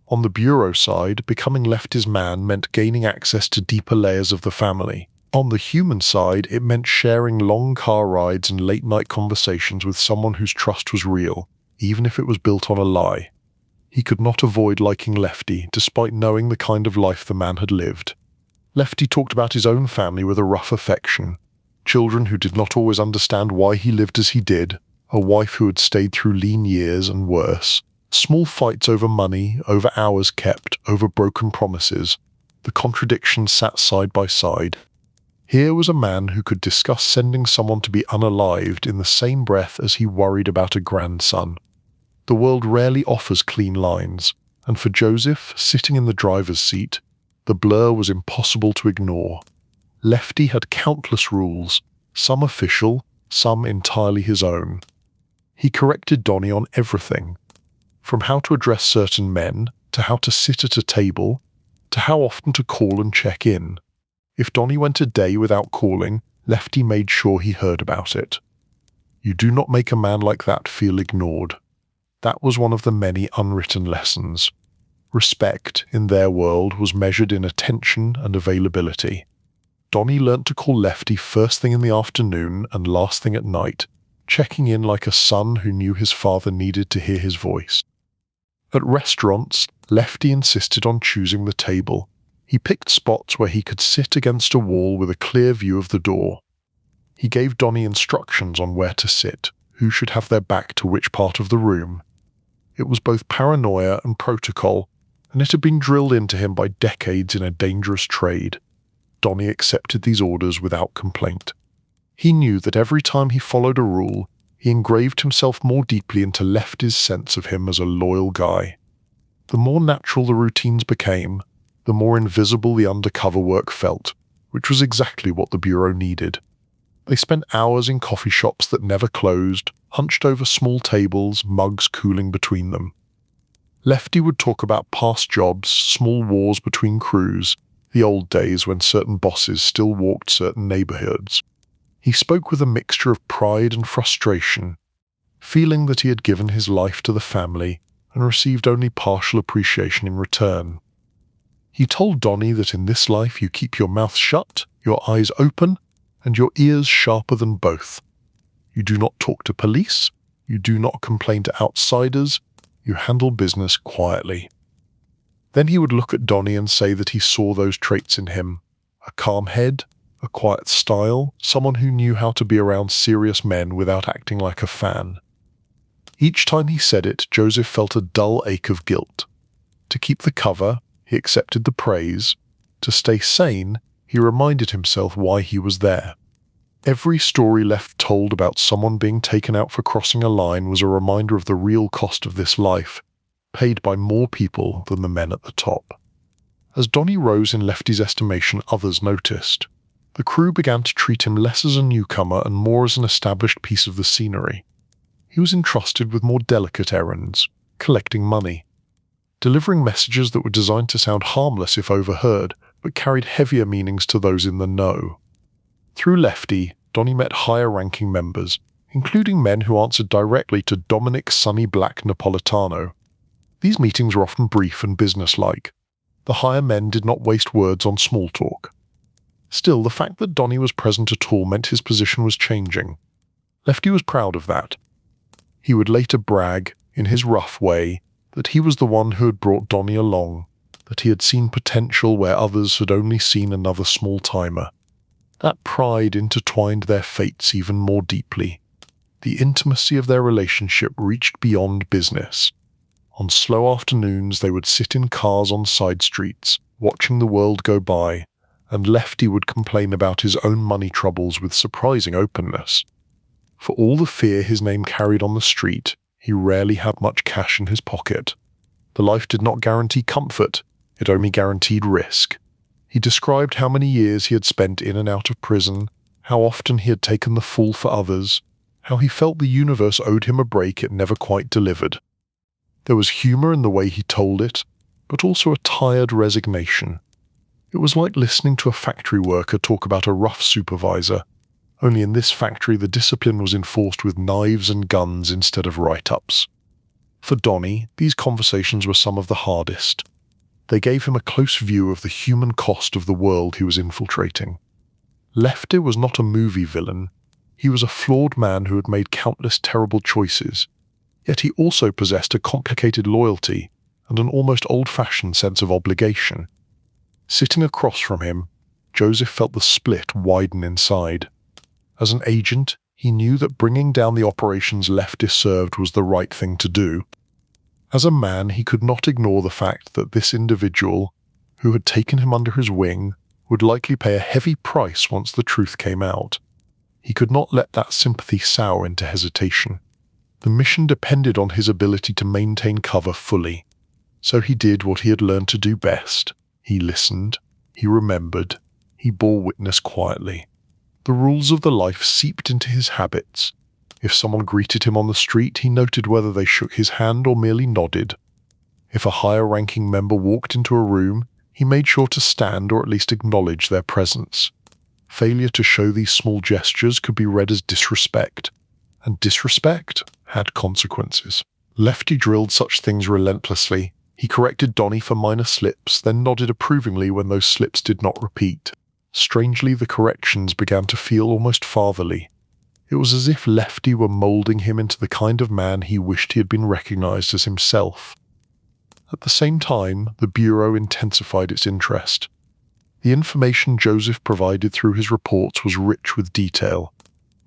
On the bureau side, becoming Lefty's man meant gaining access to deeper layers of the family. On the human side, it meant sharing long car rides and late-night conversations with someone whose trust was real, even if it was built on a lie. He could not avoid liking Lefty, despite knowing the kind of life the man had lived. Lefty talked about his own family with a rough affection. Children who did not always understand why he lived as he did, a wife who had stayed through lean years and worse, small fights over money, over hours kept, over broken promises. The contradictions sat side by side. Here was a man who could discuss sending someone to be unalived in the same breath as he worried about a grandson. The world rarely offers clean lines, and for Joseph, sitting in the driver's seat, the blur was impossible to ignore. Lefty had countless rules, some official, some entirely his own. He corrected Donnie on everything, from how to address certain men, to how to sit at a table, to how often to call and check in. If Donnie went a day without calling, Lefty made sure he heard about it. You do not make a man like that feel ignored. That was one of the many unwritten lessons. Respect, in their world, was measured in attention and availability. Donnie learnt to call Lefty first thing in the afternoon and last thing at night, checking in like a son who knew his father needed to hear his voice. At restaurants, Lefty insisted on choosing the table. He picked spots where he could sit against a wall with a clear view of the door. He gave Donnie instructions on where to sit, who should have their back to which part of the room. It was both paranoia and protocol, and it had been drilled into him by decades in a dangerous trade. Donnie accepted these orders without complaint. He knew that every time he followed a rule, he engraved himself more deeply into Lefty's sense of him as a loyal guy. The more natural the routines became, the more invisible the undercover work felt, which was exactly what the Bureau needed. They spent hours in coffee shops that never closed, hunched over small tables, mugs cooling between them. Lefty would talk about past jobs, small wars between crews, the old days when certain bosses still walked certain neighborhoods. He spoke with a mixture of pride and frustration, feeling that he had given his life to the family and received only partial appreciation in return. He told Donnie that in this life you keep your mouth shut, your eyes open, and your ears sharper than both. You do not talk to police, you do not complain to outsiders, you handle business quietly. Then he would look at Donnie and say that he saw those traits in him: a calm head, a quiet style, someone who knew how to be around serious men without acting like a fan. Each time he said it, Joseph felt a dull ache of guilt. To keep the cover, he accepted the praise. To stay sane, he reminded himself why he was there. Every story Lefty told about someone being taken out for crossing a line was a reminder of the real cost of this life, paid by more people than the men at the top. As Donnie rose in Lefty's estimation, others noticed. The crew began to treat him less as a newcomer and more as an established piece of the scenery. He was entrusted with more delicate errands, collecting money, delivering messages that were designed to sound harmless if overheard, but carried heavier meanings to those in the know. Through Lefty, Donnie met higher-ranking members, including men who answered directly to Dominic Sonny Black Napolitano. These meetings were often brief and businesslike. The higher men did not waste words on small talk. Still, the fact that Donnie was present at all meant his position was changing. Lefty was proud of that. He would later brag, in his rough way, that he was the one who had brought Donnie along, that he had seen potential where others had only seen another small-timer. That pride intertwined their fates even more deeply. The intimacy of their relationship reached beyond business. On slow afternoons they would sit in cars on side streets, watching the world go by, and Lefty would complain about his own money troubles with surprising openness. For all the fear his name carried on the street, he rarely had much cash in his pocket. The life did not guarantee comfort, it only guaranteed risk. He described how many years he had spent in and out of prison, how often he had taken the fall for others, how he felt the universe owed him a break it never quite delivered. There was humor in the way he told it, but also a tired resignation. It was like listening to a factory worker talk about a rough supervisor, only in this factory the discipline was enforced with knives and guns instead of write-ups. For Donnie, these conversations were some of the hardest. They gave him a close view of the human cost of the world he was infiltrating. Lefty was not a movie villain. He was a flawed man who had made countless terrible choices, yet he also possessed a complicated loyalty and an almost old-fashioned sense of obligation. Sitting across from him, Joseph felt the split widen inside. As an agent, he knew that bringing down the operations Lefty served was the right thing to do. As a man, he could not ignore the fact that this individual, who had taken him under his wing, would likely pay a heavy price once the truth came out. He could not let that sympathy sour into hesitation. The mission depended on his ability to maintain cover fully. So he did what he had learned to do best. He listened, he remembered, he bore witness quietly. The rules of the life seeped into his habits. If someone greeted him on the street, he noted whether they shook his hand or merely nodded. If a higher-ranking member walked into a room, he made sure to stand or at least acknowledge their presence. Failure to show these small gestures could be read as disrespect, and disrespect had consequences. Lefty drilled such things relentlessly. He corrected Donnie for minor slips, then nodded approvingly when those slips did not repeat. Strangely, the corrections began to feel almost fatherly. It was as if Lefty were moulding him into the kind of man he wished he had been recognized as himself. At the same time, the Bureau intensified its interest. The information Joseph provided through his reports was rich with detail.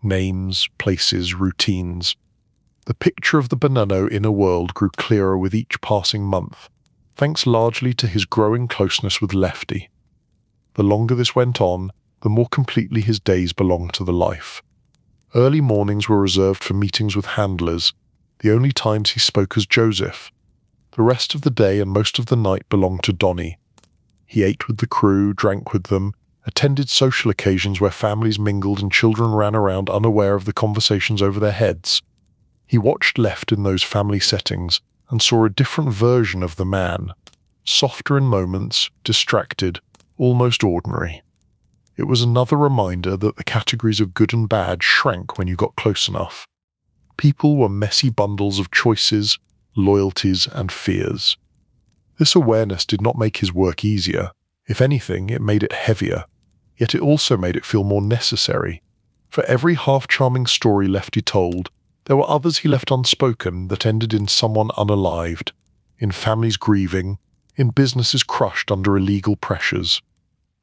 Names, places, routines. The picture of the Bonanno inner world grew clearer with each passing month, thanks largely to his growing closeness with Lefty. The longer this went on, the more completely his days belonged to the life. Early mornings were reserved for meetings with handlers, the only times he spoke as Joseph. The rest of the day and most of the night belonged to Donnie. He ate with the crew, drank with them, attended social occasions where families mingled and children ran around unaware of the conversations over their heads. He watched Left in those family settings and saw a different version of the man, softer in moments, distracted, almost ordinary. It was another reminder that the categories of good and bad shrank when you got close enough. People were messy bundles of choices, loyalties, and fears. This awareness did not make his work easier. If anything, it made it heavier. Yet it also made it feel more necessary. For every half-charming story Lefty told, there were others he left unspoken that ended in someone unalived, in families grieving, in businesses crushed under illegal pressures.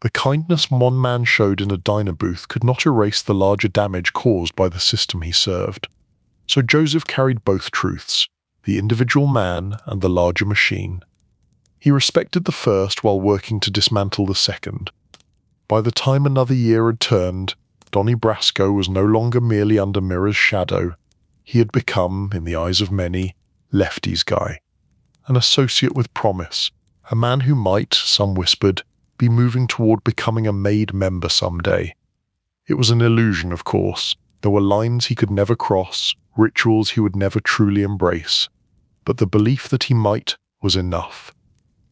The kindness one man showed in a diner booth could not erase the larger damage caused by the system he served. So Joseph carried both truths, the individual man and the larger machine. He respected the first while working to dismantle the second. By the time another year had turned, Donnie Brasco was no longer merely under Mirror's shadow. He had become, in the eyes of many, Lefty's guy. An associate with promise, a man who might, some whispered, be moving toward becoming a made member someday. It was an illusion, of course. There were lines he could never cross, rituals he would never truly embrace. But the belief that he might was enough.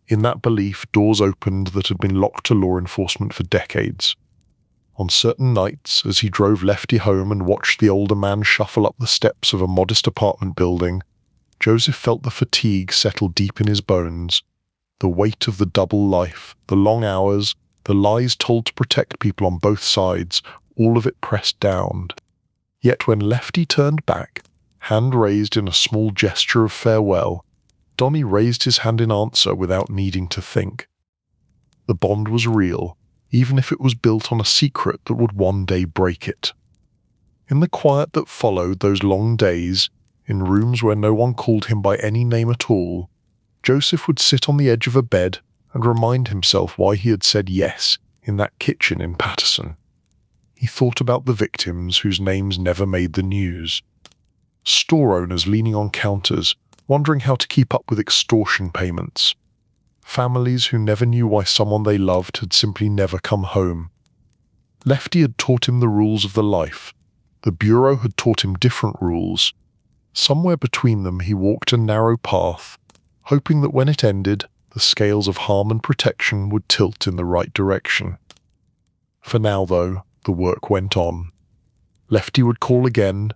In that belief, doors opened that had been locked to law enforcement for decades. On certain nights, as he drove Lefty home and watched the older man shuffle up the steps of a modest apartment building, Joseph felt the fatigue settle deep in his bones. The weight of the double life, the long hours, the lies told to protect people on both sides, all of it pressed down. Yet when Lefty turned back, hand raised in a small gesture of farewell, Donnie raised his hand in answer without needing to think. The bond was real, even if it was built on a secret that would one day break it. In the quiet that followed those long days, in rooms where no one called him by any name at all, Joseph would sit on the edge of a bed and remind himself why he had said yes in that kitchen in Paterson. He thought about the victims whose names never made the news. Store owners leaning on counters, wondering how to keep up with extortion payments. Families who never knew why someone they loved had simply never come home. Lefty had taught him the rules of the life. The Bureau had taught him different rules. Somewhere between them he walked a narrow path, hoping that when it ended, the scales of harm and protection would tilt in the right direction. For now, though, the work went on. Lefty would call again,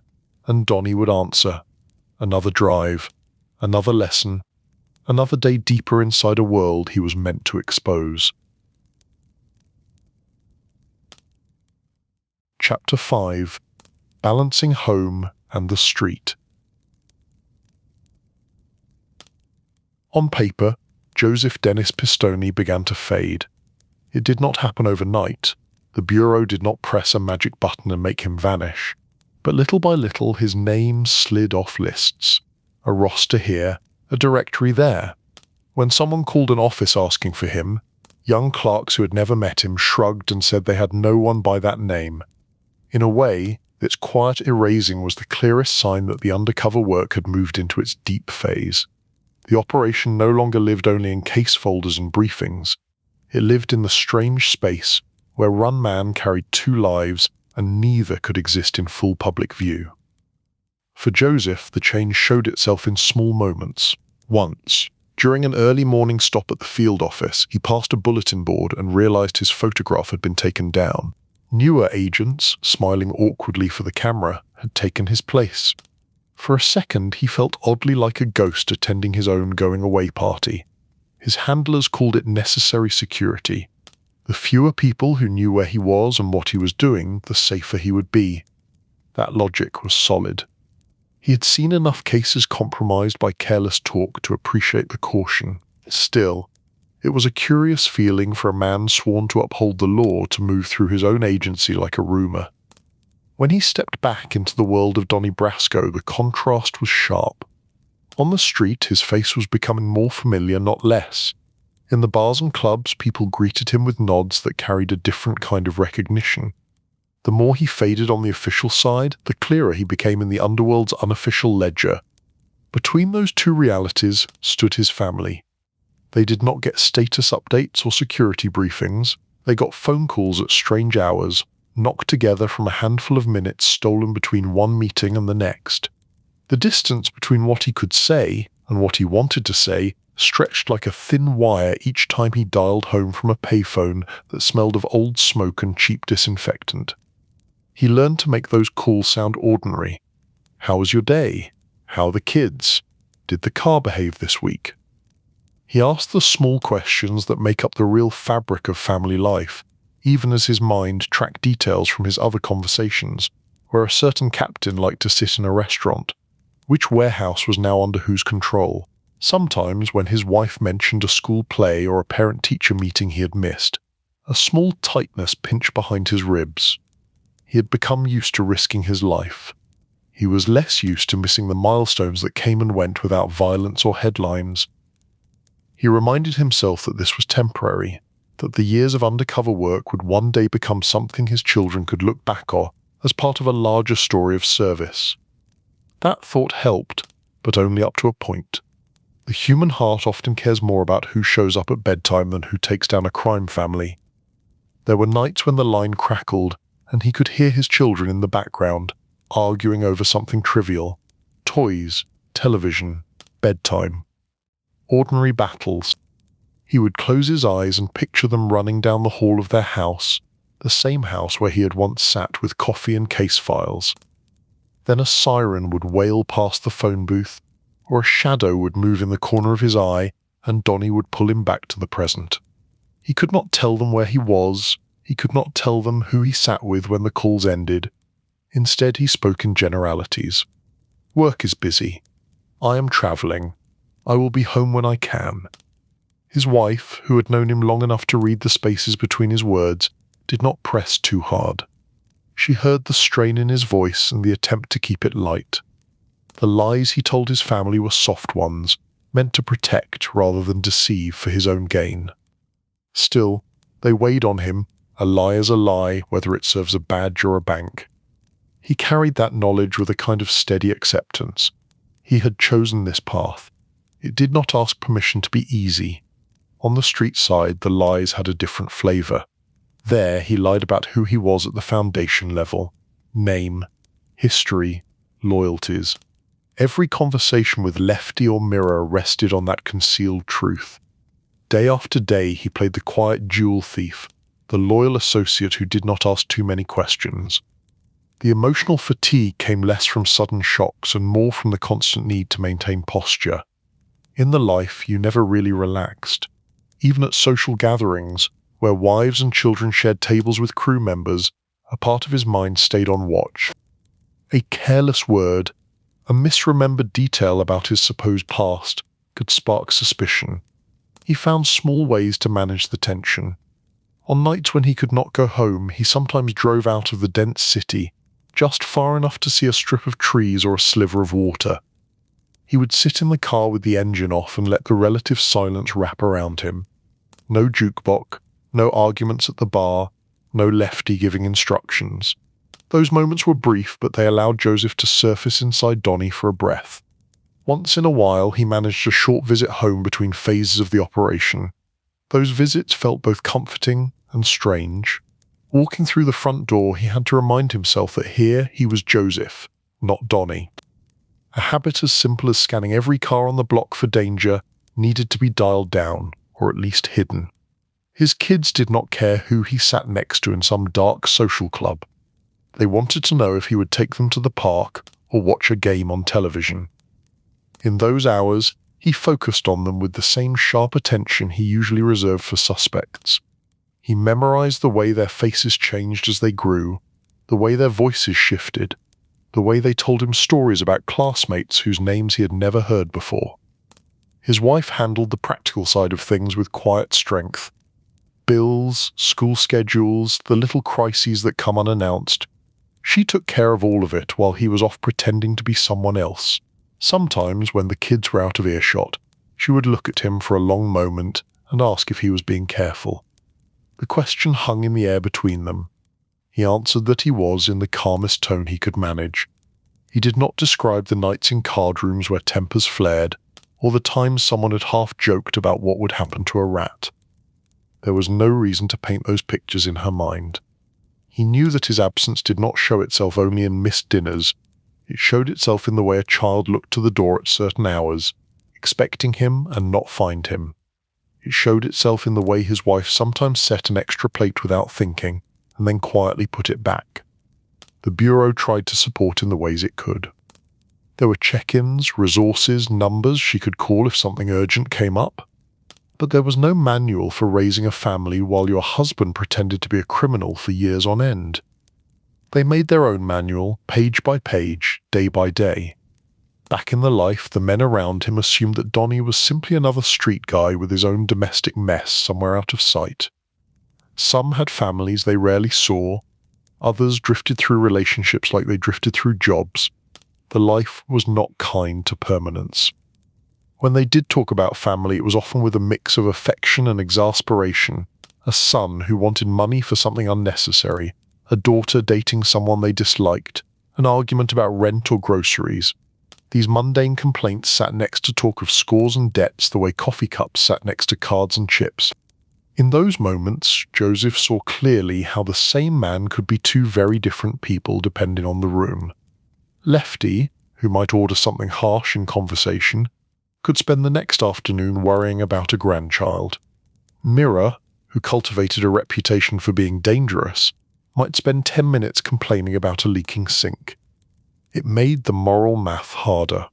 and Donnie would answer. Another drive, another lesson, another day deeper inside a world he was meant to expose. Chapter 5. Balancing Home and the Street. On paper, Joseph Dennis Pistone began to fade. It did not happen overnight. The Bureau did not press a magic button and make him vanish. But little by little his name slid off lists. A roster here, a directory there. When someone called an office asking for him, young clerks who had never met him shrugged and said they had no one by that name. In a way, its quiet erasing was the clearest sign that the undercover work had moved into its deep phase. The operation no longer lived only in case folders and briefings. It lived in the strange space where one man carried two lives and neither could exist in full public view. For Joseph, the change showed itself in small moments. Once, during an early morning stop at the field office, he passed a bulletin board and realized his photograph had been taken down. Newer agents, smiling awkwardly for the camera, had taken his place. For a second, he felt oddly like a ghost attending his own going-away party. His handlers called it necessary security. The fewer people who knew where he was and what he was doing, the safer he would be. That logic was solid. He had seen enough cases compromised by careless talk to appreciate the caution. Still, it was a curious feeling for a man sworn to uphold the law to move through his own agency like a rumour. When he stepped back into the world of Donnie Brasco, the contrast was sharp. On the street, his face was becoming more familiar, not less. In the bars and clubs, people greeted him with nods that carried a different kind of recognition. The more he faded on the official side, the clearer he became in the underworld's unofficial ledger. Between those two realities stood his family. They did not get status updates or security briefings. They got phone calls at strange hours, knocked together from a handful of minutes stolen between one meeting and the next. The distance between what he could say and what he wanted to say stretched like a thin wire each time he dialed home from a payphone that smelled of old smoke and cheap disinfectant. He learned to make those calls sound ordinary. How was your day? How are the kids? Did the car behave this week? He asked the small questions that make up the real fabric of family life, even as his mind tracked details from his other conversations, where a certain captain liked to sit in a restaurant, which warehouse was now under whose control. Sometimes, when his wife mentioned a school play or a parent-teacher meeting he had missed, a small tightness pinched behind his ribs. He had become used to risking his life. He was less used to missing the milestones that came and went without violence or headlines. He reminded himself that this was temporary, that the years of undercover work would one day become something his children could look back on as part of a larger story of service. That thought helped, but only up to a point. The human heart often cares more about who shows up at bedtime than who takes down a crime family. There were nights when the line crackled, and he could hear his children in the background, arguing over something trivial. Toys, television, bedtime. Ordinary battles. He would close his eyes and picture them running down the hall of their house, the same house where he had once sat with coffee and case files. Then a siren would wail past the phone booth, or a shadow would move in the corner of his eye, and Donnie would pull him back to the present. He could not tell them where he was. He could not tell them who he sat with when the calls ended. Instead, he spoke in generalities. Work is busy. I am travelling. I will be home when I can. His wife, who had known him long enough to read the spaces between his words, did not press too hard. She heard the strain in his voice and the attempt to keep it light. The lies he told his family were soft ones, meant to protect rather than deceive for his own gain. Still, they weighed on him. A lie is a lie, whether it serves a badge or a bank. He carried that knowledge with a kind of steady acceptance. He had chosen this path. It did not ask permission to be easy. On the street side, the lies had a different flavour. There, he lied about who he was at the foundation level. Name, history, loyalties. Every conversation with Lefty or Mirror rested on that concealed truth. Day after day, he played the quiet jewel thief, the loyal associate who did not ask too many questions. The emotional fatigue came less from sudden shocks and more from the constant need to maintain posture. In the life, you never really relaxed. Even at social gatherings, where wives and children shared tables with crew members, a part of his mind stayed on watch. A careless word, a misremembered detail about his supposed past, could spark suspicion. He found small ways to manage the tension. On nights when he could not go home, he sometimes drove out of the dense city, just far enough to see a strip of trees or a sliver of water. He would sit in the car with the engine off and let the relative silence wrap around him. No jukebox, no arguments at the bar, no Lefty giving instructions. Those moments were brief, but they allowed Joseph to surface inside Donnie for a breath. Once in a while, he managed a short visit home between phases of the operation. Those visits felt both comforting and strange. Walking through the front door, he had to remind himself that here he was Joseph, not Donnie. A habit as simple as scanning every car on the block for danger needed to be dialed down, or at least hidden. His kids did not care who he sat next to in some dark social club. They wanted to know if he would take them to the park or watch a game on television. In those hours, he focused on them with the same sharp attention he usually reserved for suspects. He memorized the way their faces changed as they grew, the way their voices shifted, the way they told him stories about classmates whose names he had never heard before. His wife handled the practical side of things with quiet strength. Bills, school schedules, the little crises that come unannounced. She took care of all of it while he was off pretending to be someone else. Sometimes, when the kids were out of earshot, she would look at him for a long moment and ask if he was being careful. The question hung in the air between them. He answered that he was in the calmest tone he could manage. He did not describe the nights in card rooms where tempers flared, or the times someone had half joked about what would happen to a rat. There was no reason to paint those pictures in her mind. He knew that his absence did not show itself only in missed dinners. It showed itself in the way a child looked to the door at certain hours, expecting him and not find him. It showed itself in the way his wife sometimes set an extra plate without thinking, and then quietly put it back. The Bureau tried to support in the ways it could. There were check-ins, resources, numbers she could call if something urgent came up. But there was no manual for raising a family while your husband pretended to be a criminal for years on end. They made their own manual, page by page, day by day. Back in the life, the men around him assumed that Donnie was simply another street guy with his own domestic mess somewhere out of sight. Some had families they rarely saw. Others drifted through relationships like they drifted through jobs. The life was not kind to permanence. When they did talk about family, it was often with a mix of affection and exasperation. A son who wanted money for something unnecessary, a daughter dating someone they disliked, an argument about rent or groceries. These mundane complaints sat next to talk of scores and debts the way coffee cups sat next to cards and chips. In those moments, Joseph saw clearly how the same man could be two very different people depending on the room. Lefty, who might order something harsh in conversation, could spend the next afternoon worrying about a grandchild. Mirror, who cultivated a reputation for being dangerous, might spend 10 minutes complaining about a leaking sink. It made the moral math harder.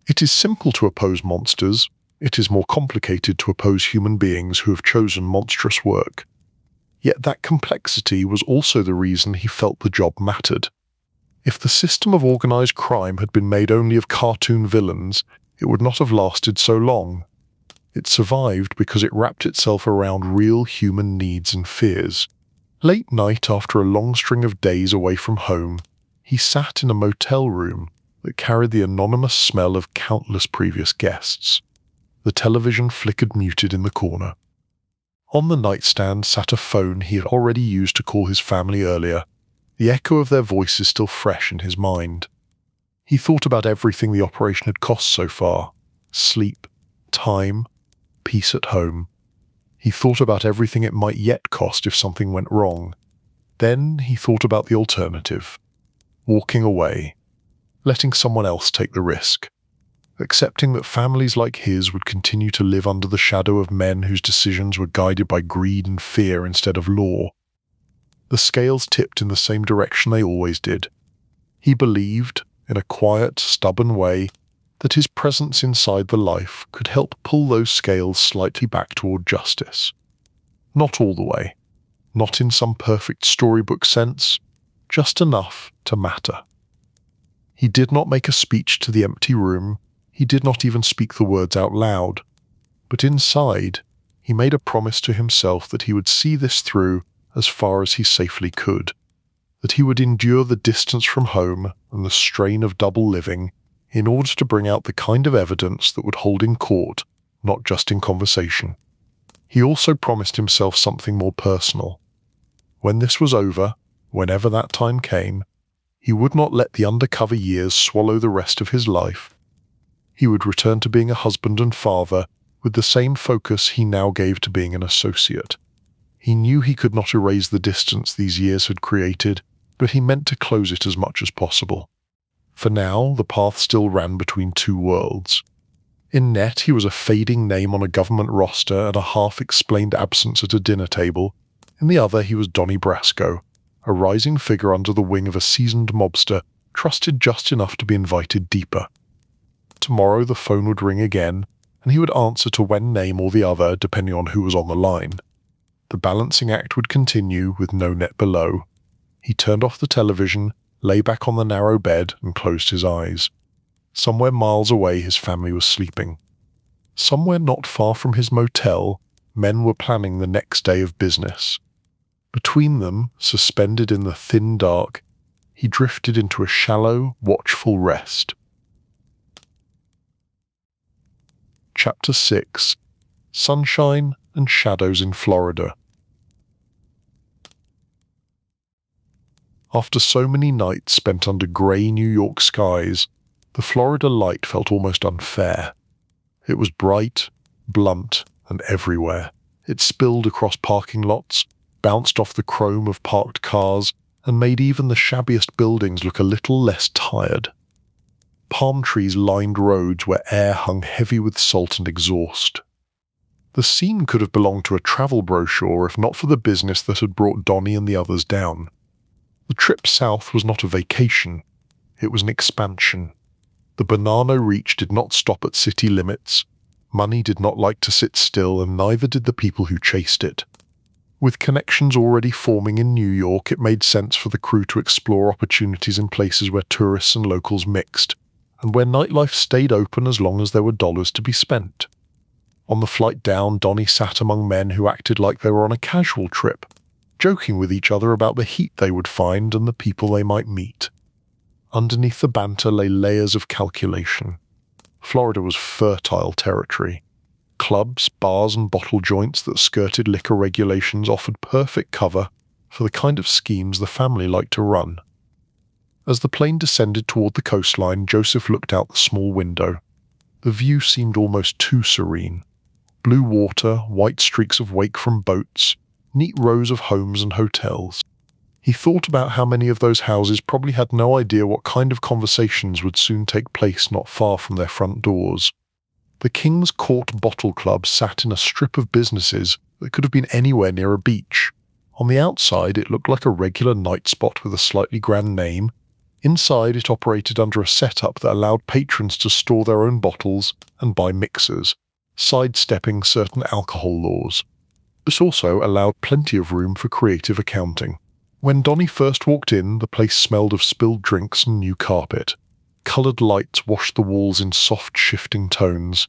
It is simple to oppose monsters. It is more complicated to oppose human beings who have chosen monstrous work. Yet that complexity was also the reason he felt the job mattered. If the system of organized crime had been made only of cartoon villains, it would not have lasted so long. It survived because it wrapped itself around real human needs and fears. Late night, after a long string of days away from home, he sat in a motel room that carried the anonymous smell of countless previous guests. The television flickered muted in the corner. On the nightstand sat a phone he had already used to call his family earlier. The echo of their voices still fresh in his mind. He thought about everything the operation had cost so far: sleep, time, peace at home. He thought about everything it might yet cost if something went wrong. Then he thought about the alternative: walking away, letting someone else take the risk, accepting that families like his would continue to live under the shadow of men whose decisions were guided by greed and fear instead of law. The scales tipped in the same direction they always did. He believed, in a quiet, stubborn way, that his presence inside the life could help pull those scales slightly back toward justice. Not all the way, not in some perfect storybook sense, just enough to matter. He did not make a speech to the empty room. He did not even speak the words out loud. But inside, he made a promise to himself that he would see this through as far as he safely could, that he would endure the distance from home and the strain of double living in order to bring out the kind of evidence that would hold in court, not just in conversation. He also promised himself something more personal. When this was over, whenever that time came, he would not let the undercover years swallow the rest of his life. He would return to being a husband and father with the same focus he now gave to being an associate. He knew he could not erase the distance these years had created, but he meant to close it as much as possible. For now, the path still ran between two worlds. In net, he was a fading name on a government roster and a half-explained absence at a dinner table. In the other, he was Donnie Brasco, a rising figure under the wing of a seasoned mobster, trusted just enough to be invited deeper. Tomorrow the phone would ring again, and he would answer to one name or the other, depending on who was on the line. The balancing act would continue with no net below. He turned off the television lay back on the narrow bed and closed his eyes. Somewhere miles away his family was sleeping. Somewhere not far from his motel, men were planning the next day of business. Between them, suspended in the thin dark, he drifted into a shallow, watchful rest. Chapter 6: Sunshine and Shadows in Florida. After so many nights spent under grey New York skies, the Florida light felt almost unfair. It was bright, blunt, and everywhere. It spilled across parking lots, bounced off the chrome of parked cars, and made even the shabbiest buildings look a little less tired. Palm trees lined roads where air hung heavy with salt and exhaust. The scene could have belonged to a travel brochure if not for the business that had brought Donnie and the others down. The trip south was not a vacation, it was an expansion. The Banana Reach did not stop at city limits, money did not like to sit still, and neither did the people who chased it. With connections already forming in New York, it made sense for the crew to explore opportunities in places where tourists and locals mixed, and where nightlife stayed open as long as there were dollars to be spent. On the flight down, Donnie sat among men who acted like they were on a casual trip, joking with each other about the heat they would find and the people they might meet. Underneath the banter lay layers of calculation. Florida was fertile territory. Clubs, bars, and bottle joints that skirted liquor regulations offered perfect cover for the kind of schemes the family liked to run. As the plane descended toward the coastline, Joseph looked out the small window. The view seemed almost too serene. Blue water, white streaks of wake from boats, neat rows of homes and hotels. He thought about how many of those houses probably had no idea what kind of conversations would soon take place not far from their front doors. The King's Court Bottle Club sat in a strip of businesses that could have been anywhere near a beach. On the outside, it looked like a regular night spot with a slightly grand name. Inside, it operated under a setup that allowed patrons to store their own bottles and buy mixers, sidestepping certain alcohol laws. This also allowed plenty of room for creative accounting. When Donnie first walked in, the place smelled of spilled drinks and new carpet. Coloured lights washed the walls in soft, shifting tones.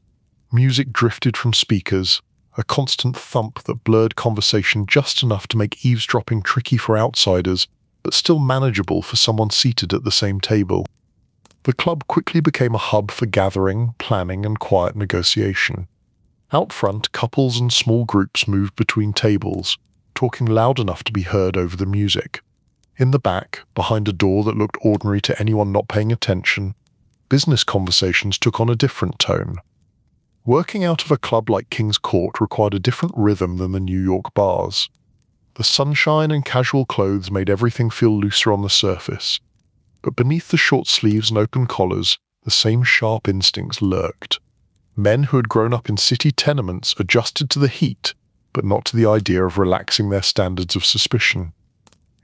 Music drifted from speakers, a constant thump that blurred conversation just enough to make eavesdropping tricky for outsiders, but still manageable for someone seated at the same table. The club quickly became a hub for gathering, planning, and quiet negotiation. Out front, couples and small groups moved between tables, talking loud enough to be heard over the music. In the back, behind a door that looked ordinary to anyone not paying attention, business conversations took on a different tone. Working out of a club like King's Court required a different rhythm than the New York bars. The sunshine and casual clothes made everything feel looser on the surface, but beneath the short sleeves and open collars, the same sharp instincts lurked. Men who had grown up in city tenements adjusted to the heat, but not to the idea of relaxing their standards of suspicion.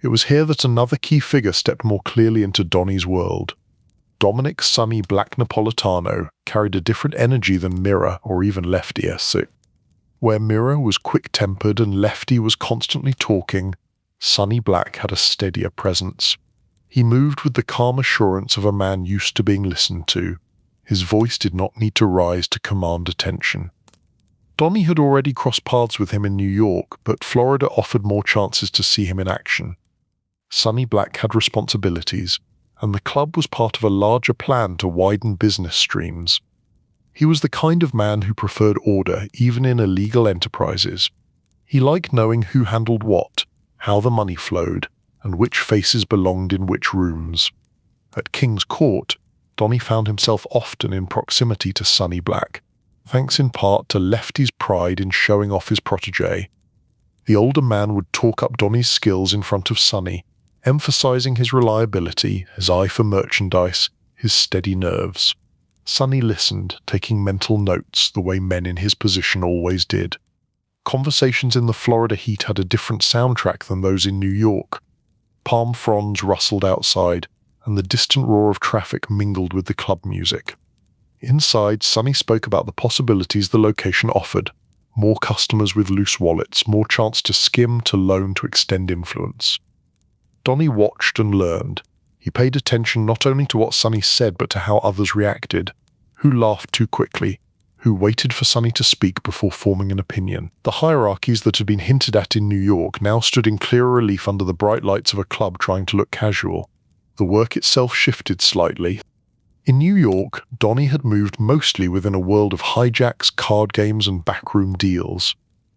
It was here that another key figure stepped more clearly into Donnie's world. Dominic's sunny black Napolitano carried a different energy than Mira or even Lefty SC. Where Mira was quick-tempered and Lefty was constantly talking, Sunny Black had a steadier presence. He moved with the calm assurance of a man used to being listened to. His voice did not need to rise to command attention. Donnie had already crossed paths with him in New York, but Florida offered more chances to see him in action. Sunny Black had responsibilities, and the club was part of a larger plan to widen business streams. He was the kind of man who preferred order even in illegal enterprises. He liked knowing who handled what, how the money flowed, and which faces belonged in which rooms. At King's Court, Donnie found himself often in proximity to Sunny Black, thanks in part to Lefty's pride in showing off his protégé. The older man would talk up Donnie's skills in front of Sunny, emphasizing his reliability, his eye for merchandise, his steady nerves. Sunny listened, taking mental notes the way men in his position always did. Conversations in the Florida heat had a different soundtrack than those in New York. Palm fronds rustled outside, and the distant roar of traffic mingled with the club music. Inside, Sunny spoke about the possibilities the location offered. More customers with loose wallets, more chance to skim, to loan, to extend influence. Donnie watched and learned. He paid attention not only to what Sonny said but to how others reacted, who laughed too quickly, who waited for Sonny to speak before forming an opinion. The hierarchies that had been hinted at in New York now stood in clearer relief under the bright lights of a club trying to look casual. The work itself shifted slightly. In New York, Donnie had moved mostly within a world of hijacks, card games, and backroom deals.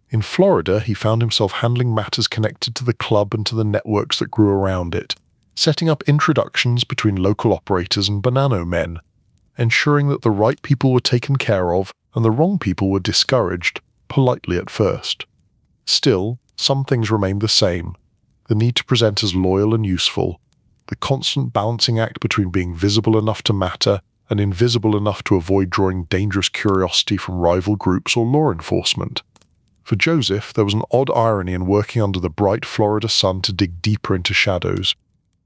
In Florida, he found himself handling matters connected to the club and to the networks that grew around it, setting up introductions between local operators and banana men, ensuring that the right people were taken care of and the wrong people were discouraged, politely at first. Still, some things remained the same. The need to present as loyal and useful, the constant balancing act between being visible enough to matter and invisible enough to avoid drawing dangerous curiosity from rival groups or law enforcement. For Joseph, there was an odd irony in working under the bright Florida sun to dig deeper into shadows.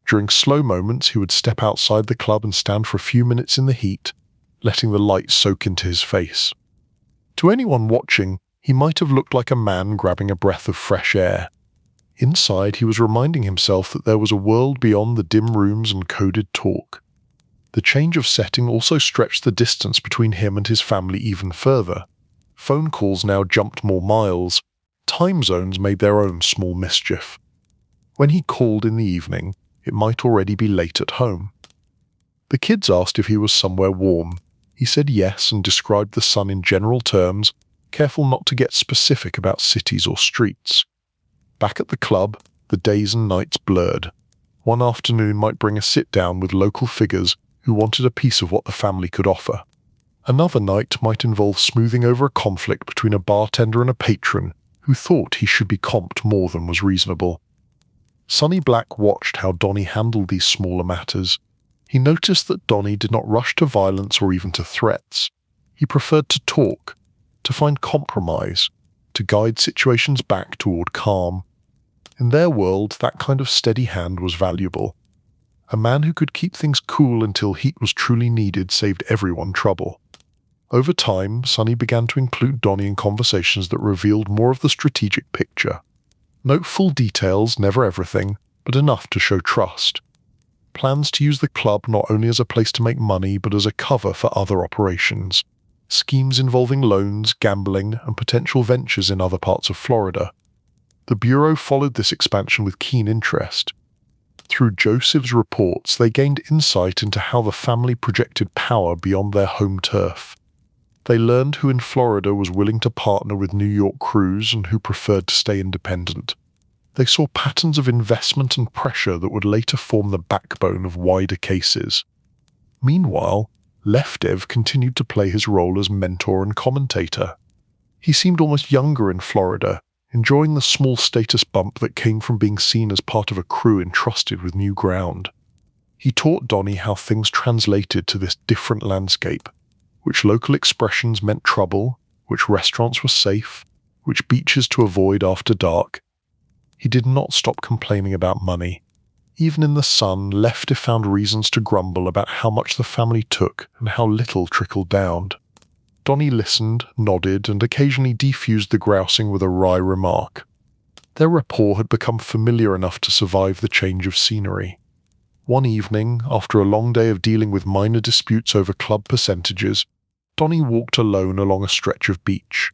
During slow moments, he would step outside the club and stand for a few minutes in the heat, letting the light soak into his face. To anyone watching, he might have looked like a man grabbing a breath of fresh air. Inside, he was reminding himself that there was a world beyond the dim rooms and coded talk. The change of setting also stretched the distance between him and his family even further. Phone calls now jumped more miles. Time zones made their own small mischief. When he called in the evening, it might already be late at home. The kids asked if he was somewhere warm. He said yes and described the sun in general terms, careful not to get specific about cities or streets. Back at the club, the days and nights blurred. One afternoon might bring a sit-down with local figures who wanted a piece of what the family could offer. Another night might involve smoothing over a conflict between a bartender and a patron who thought he should be comped more than was reasonable. Sonny Black watched how Donnie handled these smaller matters. He noticed that Donnie did not rush to violence or even to threats. He preferred to talk, to find compromise, to guide situations back toward calm. In their world, that kind of steady hand was valuable. A man who could keep things cool until heat was truly needed saved everyone trouble. Over time, Sonny began to include Donnie in conversations that revealed more of the strategic picture. Note full details, never everything, but enough to show trust. Plans to use the club not only as a place to make money but as a cover for other operations. Schemes involving loans, gambling, and potential ventures in other parts of Florida. The Bureau followed this expansion with keen interest. Through Joseph's reports, they gained insight into how the family projected power beyond their home turf. They learned who in Florida was willing to partner with New York crews and who preferred to stay independent. They saw patterns of investment and pressure that would later form the backbone of wider cases. Meanwhile, Lefty continued to play his role as mentor and commentator. He seemed almost younger in Florida, enjoying the small status bump that came from being seen as part of a crew entrusted with new ground. He taught Donnie how things translated to this different landscape, which local expressions meant trouble, which restaurants were safe, which beaches to avoid after dark. He did not stop complaining about money. Even in the sun, Lefty found reasons to grumble about how much the family took and how little trickled down. Donnie listened, nodded, and occasionally defused the grousing with a wry remark. Their rapport had become familiar enough to survive the change of scenery. One evening, after a long day of dealing with minor disputes over club percentages, Donnie walked alone along a stretch of beach.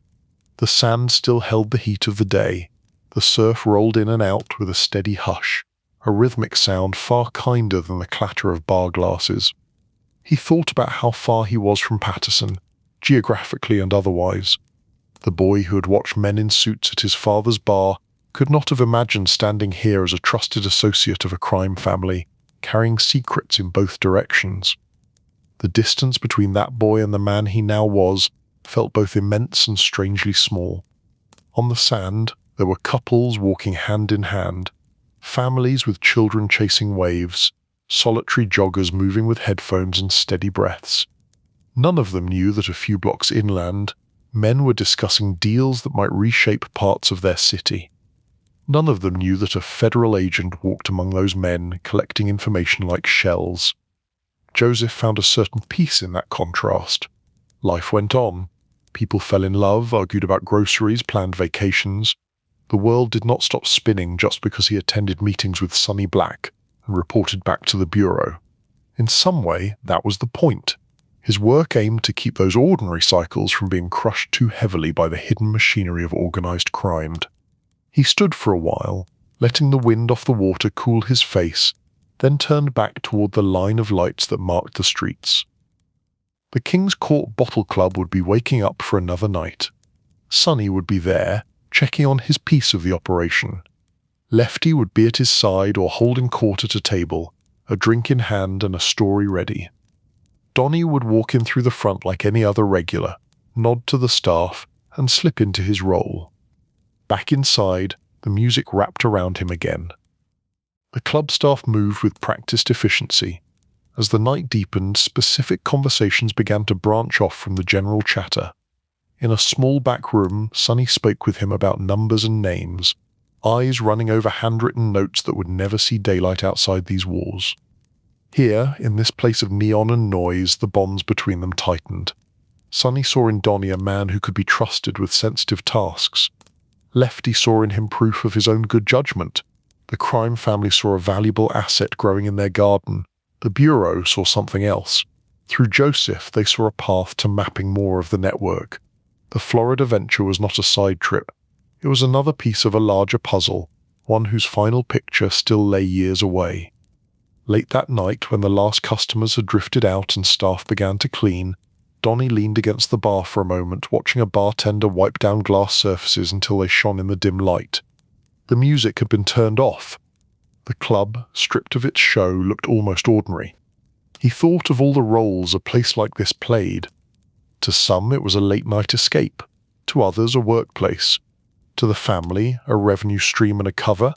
The sand still held the heat of the day. The surf rolled in and out with a steady hush, a rhythmic sound far kinder than the clatter of bar glasses. He thought about how far he was from Paterson, geographically and otherwise. The boy who had watched men in suits at his father's bar could not have imagined standing here as a trusted associate of a crime family, carrying secrets in both directions. The distance between that boy and the man he now was felt both immense and strangely small. On the sand, there were couples walking hand in hand, families with children chasing waves, solitary joggers moving with headphones and steady breaths. None of them knew that a few blocks inland, men were discussing deals that might reshape parts of their city. None of them knew that a federal agent walked among those men, collecting information like shells. Joseph found a certain peace in that contrast. Life went on. People fell in love, argued about groceries, planned vacations. The world did not stop spinning just because he attended meetings with Sonny Black and reported back to the bureau. In some way, that was the point. His work aimed to keep those ordinary cycles from being crushed too heavily by the hidden machinery of organized crime. He stood for a while, letting the wind off the water cool his face, then turned back toward the line of lights that marked the streets. The King's Court Bottle Club would be waking up for another night. Sonny would be there, checking on his piece of the operation. Lefty would be at his side or holding court at a table, a drink in hand and a story ready. Donnie would walk in through the front like any other regular, nod to the staff, and slip into his role. Back inside, the music wrapped around him again. The club staff moved with practiced efficiency. As the night deepened, specific conversations began to branch off from the general chatter. In a small back room, Sonny spoke with him about numbers and names, eyes running over handwritten notes that would never see daylight outside these walls. Here, in this place of neon and noise, the bonds between them tightened. Sonny saw in Donnie a man who could be trusted with sensitive tasks. Lefty saw in him proof of his own good judgment. The crime family saw a valuable asset growing in their garden. The bureau saw something else. Through Joseph, they saw a path to mapping more of the network. The Florida venture was not a side trip. It was another piece of a larger puzzle, one whose final picture still lay years away. Late that night, when the last customers had drifted out and staff began to clean, Donnie leaned against the bar for a moment, watching a bartender wipe down glass surfaces until they shone in the dim light. The music had been turned off. The club, stripped of its show, looked almost ordinary. He thought of all the roles a place like this played. To some it was a late-night escape, to others a workplace, to the family a revenue stream and a cover.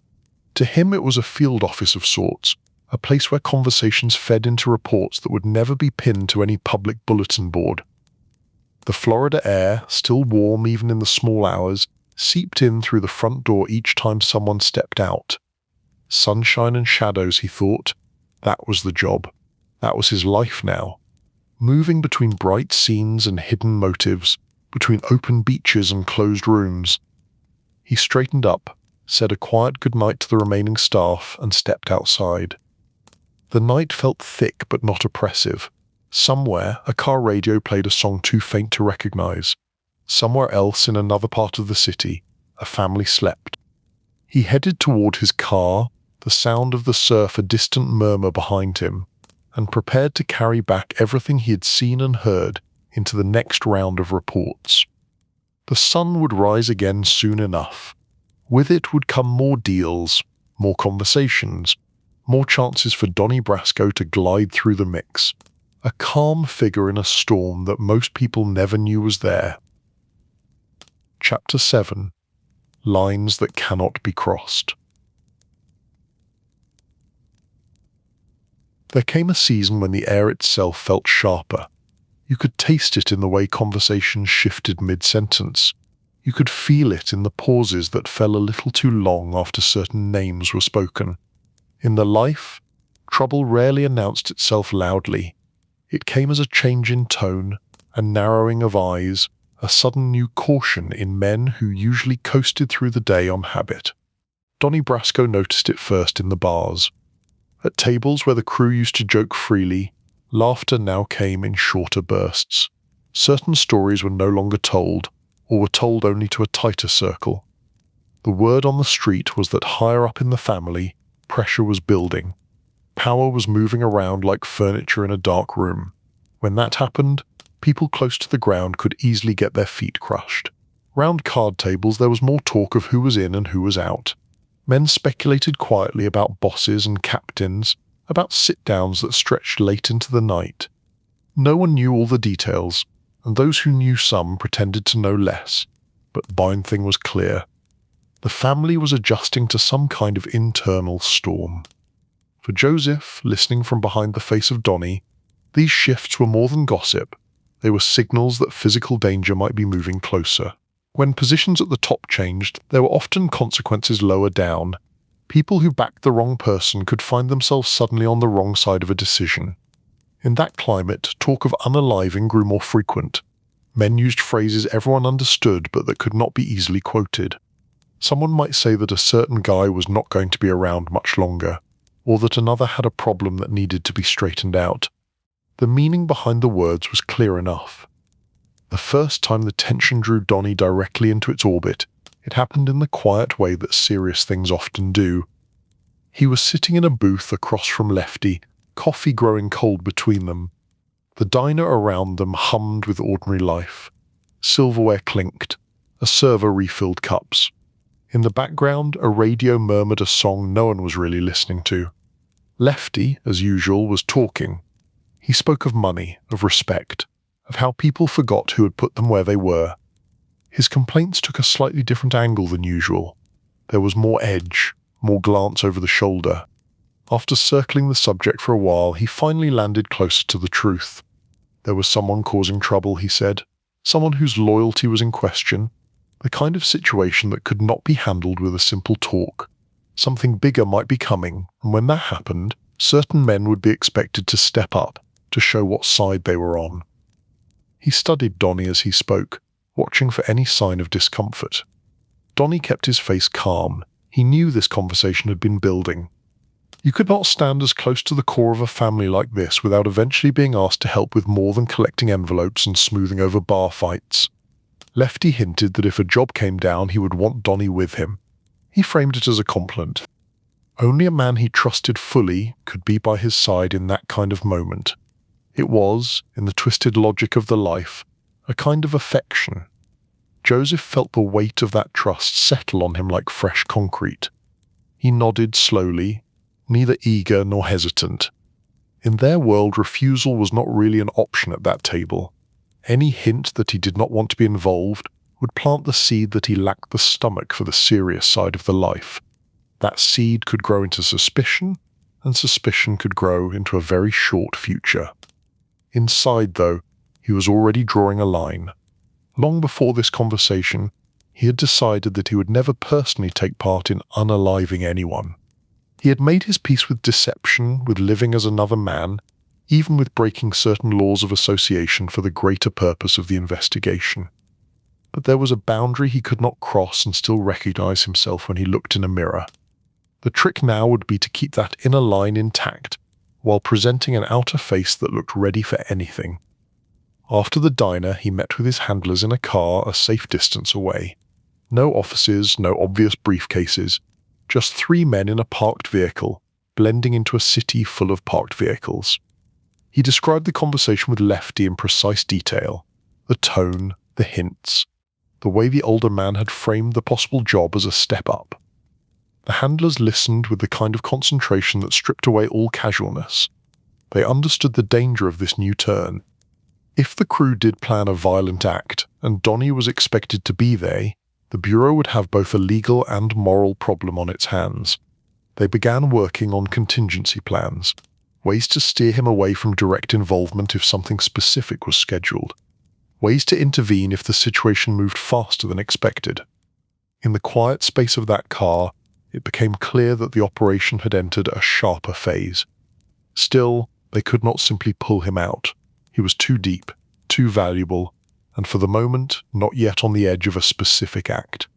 To him it was a field office of sorts, a place where conversations fed into reports that would never be pinned to any public bulletin board. The Florida air, still warm even in the small hours, seeped in through the front door each time someone stepped out. Sunshine and shadows, he thought. That was the job. That was his life now. Moving between bright scenes and hidden motives, between open beaches and closed rooms. He straightened up, said a quiet goodnight to the remaining staff, and stepped outside. The night felt thick but not oppressive. Somewhere, a car radio played a song too faint to recognize. Somewhere else, in another part of the city, a family slept. He headed toward his car, the sound of the surf a distant murmur behind him, and prepared to carry back everything he had seen and heard into the next round of reports. The sun would rise again soon enough. With it would come more deals, more conversations, more chances for Donnie Brasco to glide through the mix, a calm figure in a storm that most people never knew was there. Chapter 7. Lines that cannot be crossed. There came a season when the air itself felt sharper. You could taste it in the way conversations shifted mid-sentence. You could feel it in the pauses that fell a little too long after certain names were spoken. In the life, trouble rarely announced itself loudly. It came as a change in tone, a narrowing of eyes, a sudden new caution in men who usually coasted through the day on habit. Donnie Brasco noticed it first in the bars. At tables where the crew used to joke freely, laughter now came in shorter bursts. Certain stories were no longer told, or were told only to a tighter circle. The word on the street was that higher up in the family, pressure was building. Power was moving around like furniture in a dark room. When that happened, people close to the ground could easily get their feet crushed. Round card tables there was more talk of who was in and who was out. Men speculated quietly about bosses and captains, about sit-downs that stretched late into the night. No one knew all the details, and those who knew some pretended to know less, but one thing was clear. The family was adjusting to some kind of internal storm. For Joseph, listening from behind the face of Donnie, these shifts were more than gossip. They were signals that physical danger might be moving closer. When positions at the top changed, there were often consequences lower down. People who backed the wrong person could find themselves suddenly on the wrong side of a decision. In that climate, talk of unaliving grew more frequent. Men used phrases everyone understood but that could not be easily quoted. Someone might say that a certain guy was not going to be around much longer. or that another had a problem that needed to be straightened out. The meaning behind the words was clear enough. The first time the tension drew Donnie directly into its orbit, it happened in the quiet way that serious things often do. He was sitting in a booth across from Lefty, coffee growing cold between them. The diner around them hummed with ordinary life. Silverware clinked. A server refilled cups. In the background, a radio murmured a song no one was really listening to. Lefty, as usual, was talking. He spoke of money, of respect, of how people forgot who had put them where they were. His complaints took a slightly different angle than usual. There was more edge, more glance over the shoulder. After circling the subject for a while, he finally landed closer to the truth. There was someone causing trouble, he said. Someone whose loyalty was in question. The kind of situation that could not be handled with a simple talk. Something bigger might be coming, and when that happened, certain men would be expected to step up, to show what side they were on. He studied Donnie as he spoke, watching for any sign of discomfort. Donnie kept his face calm. He knew this conversation had been building. You could not stand as close to the core of a family like this without eventually being asked to help with more than collecting envelopes and smoothing over bar fights. Lefty hinted that if a job came down, he would want Donnie with him. He framed it as a compliment. Only a man he trusted fully could be by his side in that kind of moment. It was, in the twisted logic of the life, a kind of affection. Joseph felt the weight of that trust settle on him like fresh concrete. He nodded slowly, neither eager nor hesitant. In their world, refusal was not really an option at that table. Any hint that he did not want to be involved would plant the seed that he lacked the stomach for the serious side of the life. That seed could grow into suspicion, and suspicion could grow into a very short future. Inside, though, he was already drawing a line. Long before this conversation, he had decided that he would never personally take part in unaliving anyone. He had made his peace with deception, with living as another man, even with breaking certain laws of association for the greater purpose of the investigation. But there was a boundary he could not cross and still recognize himself when he looked in a mirror. The trick now would be to keep that inner line intact, while presenting an outer face that looked ready for anything. After the diner, he met with his handlers in a car a safe distance away. No offices, no obvious briefcases, just 3 men in a parked vehicle, blending into a city full of parked vehicles. He described the conversation with Lefty in precise detail, the tone, the hints, the way the older man had framed the possible job as a step up. The handlers listened with the kind of concentration that stripped away all casualness. They understood the danger of this new turn. If the crew did plan a violent act, and Donnie was expected to be there, the Bureau would have both a legal and moral problem on its hands. They began working on contingency plans, ways to steer him away from direct involvement if something specific was scheduled, ways to intervene if the situation moved faster than expected. In the quiet space of that car, it became clear that the operation had entered a sharper phase. Still, they could not simply pull him out. He was too deep, too valuable, and for the moment, not yet on the edge of a specific act.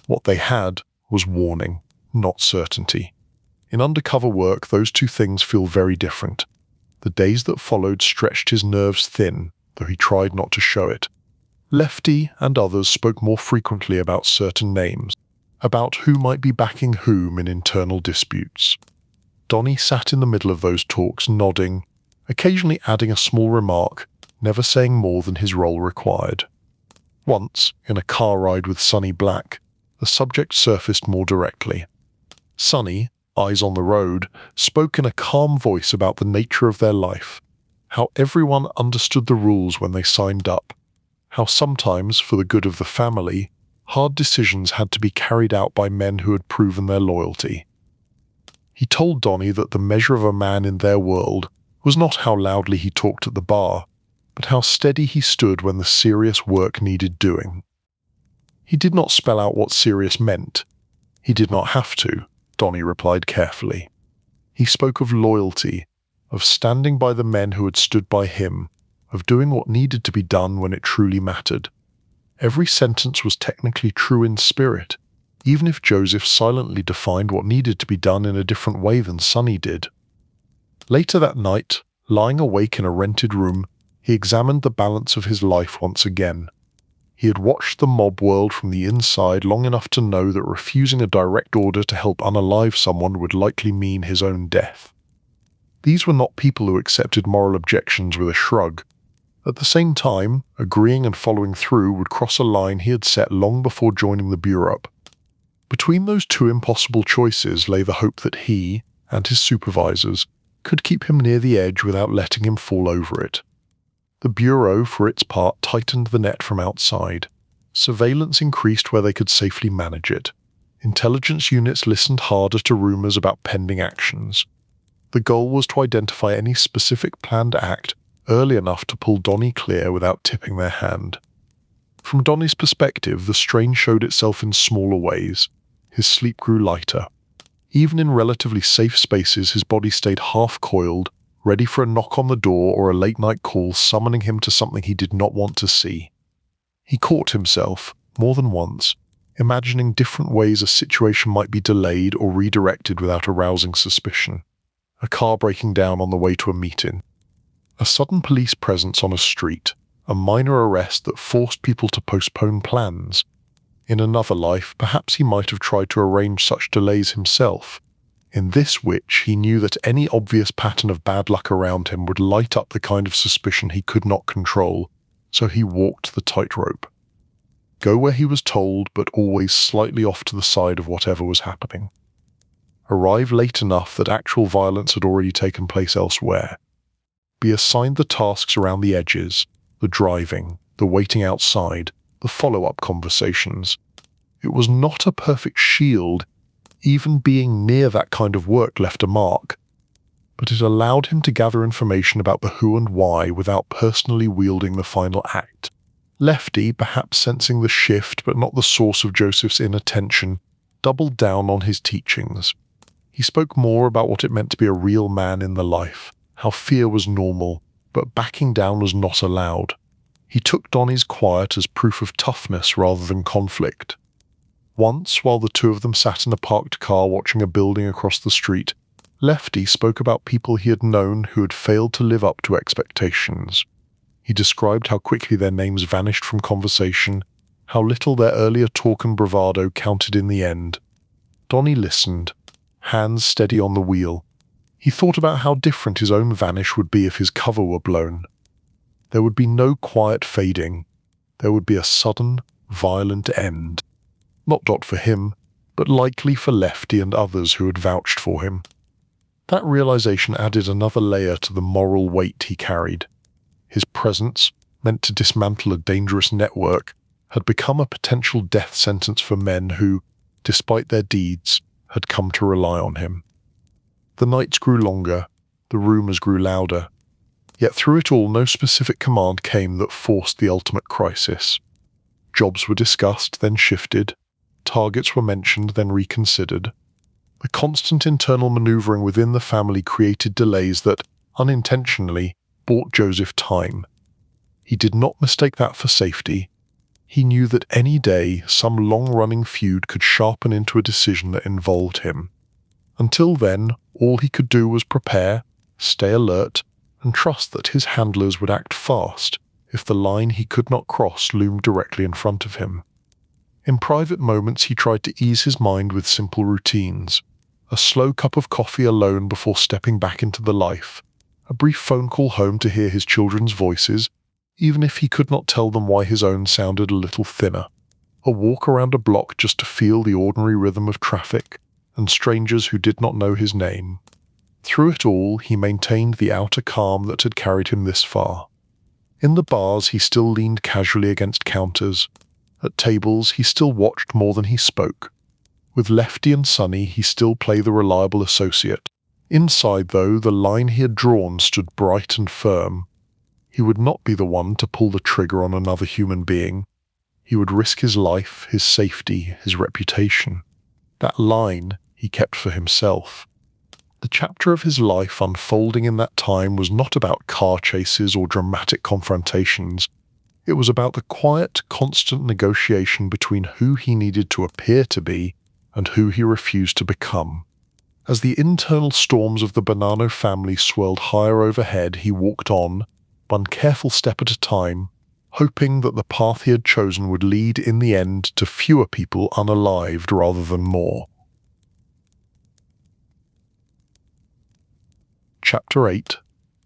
What they had was warning, not certainty. In undercover work, those two things feel very different. The days that followed stretched his nerves thin, though he tried not to show it. Lefty and others spoke more frequently about certain names, about who might be backing whom in internal disputes. Donnie sat in the middle of those talks, nodding, occasionally adding a small remark, never saying more than his role required. Once, in a car ride with Sonny Black, the subject surfaced more directly. Sonny, eyes on the road, spoke in a calm voice about the nature of their life, how everyone understood the rules when they signed up, how sometimes, for the good of the family, hard decisions had to be carried out by men who had proven their loyalty. He told Donnie that the measure of a man in their world was not how loudly he talked at the bar, but how steady he stood when the serious work needed doing. He did not spell out what serious meant. He did not have to, Donnie replied carefully. He spoke of loyalty, of standing by the men who had stood by him, of doing what needed to be done when it truly mattered. Every sentence was technically true in spirit, even if Joseph silently defined what needed to be done in a different way than Sonny did. Later that night, lying awake in a rented room, he examined the balance of his life once again. He had watched the mob world from the inside long enough to know that refusing a direct order to help unalive someone would likely mean his own death. These were not people who accepted moral objections with a shrug. At the same time, agreeing and following through would cross a line he had set long before joining the Bureau. Between those two impossible choices lay the hope that he, and his supervisors, could keep him near the edge without letting him fall over it. The Bureau, for its part, tightened the net from outside. Surveillance increased where they could safely manage it. Intelligence units listened harder to rumors about pending actions. The goal was to identify any specific planned act early enough to pull Donnie clear without tipping their hand. From Donnie's perspective, the strain showed itself in smaller ways. His sleep grew lighter. Even in relatively safe spaces, his body stayed half-coiled, ready for a knock on the door or a late-night call summoning him to something he did not want to see. He caught himself, more than once, imagining different ways a situation might be delayed or redirected without arousing suspicion. A car breaking down on the way to a meeting. A sudden police presence on a street. A minor arrest that forced people to postpone plans. In another life, perhaps he might have tried to arrange such delays himself. In this witch, he knew that any obvious pattern of bad luck around him would light up the kind of suspicion he could not control, so he walked the tightrope. Go where he was told, but always slightly off to the side of whatever was happening. Arrive late enough that actual violence had already taken place elsewhere. Be assigned the tasks around the edges, the driving, the waiting outside, the follow-up conversations. It was not a perfect shield. Even being near that kind of work left a mark, but it allowed him to gather information about the who and why without personally wielding the final act. Lefty, perhaps sensing the shift but not the source of Joseph's inattention, doubled down on his teachings. He spoke more about what it meant to be a real man in the life, how fear was normal, but backing down was not allowed. He took Donnie's quiet as proof of toughness rather than conflict. Once, while the two of them sat in a parked car watching a building across the street, Lefty spoke about people he had known who had failed to live up to expectations. He described how quickly their names vanished from conversation, how little their earlier talk and bravado counted in the end. Donnie listened, hands steady on the wheel. He thought about how different his own vanish would be if his cover were blown. There would be no quiet fading. There would be a sudden, violent end. Not for him, but likely for Lefty and others who had vouched for him. That realization added another layer to the moral weight he carried. His presence, meant to dismantle a dangerous network, had become a potential death sentence for men who, despite their deeds, had come to rely on him. The nights grew longer, the rumors grew louder, yet through it all no specific command came that forced the ultimate crisis. Jobs were discussed, then shifted. Targets were mentioned, then reconsidered. The constant internal maneuvering within the family created delays that, unintentionally, bought Joseph time. He did not mistake that for safety. He knew that any day some long-running feud could sharpen into a decision that involved him. Until then, all he could do was prepare, stay alert, and trust that his handlers would act fast if the line he could not cross loomed directly in front of him. In private moments he tried to ease his mind with simple routines. A slow cup of coffee alone before stepping back into the life. A brief phone call home to hear his children's voices, even if he could not tell them why his own sounded a little thinner. A walk around a block just to feel the ordinary rhythm of traffic and strangers who did not know his name. Through it all, he maintained the outer calm that had carried him this far. In the bars, he still leaned casually against counters. At tables, he still watched more than he spoke. With Lefty and Sonny, he still played the reliable associate. Inside, though, the line he had drawn stood bright and firm. He would not be the one to pull the trigger on another human being. He would risk his life, his safety, his reputation. That line he kept for himself. The chapter of his life unfolding in that time was not about car chases or dramatic confrontations. It was about the quiet, constant negotiation between who he needed to appear to be and who he refused to become. As the internal storms of the Bonanno family swirled higher overhead, he walked on, one careful step at a time, hoping that the path he had chosen would lead in the end to fewer people unalived rather than more. Chapter 8.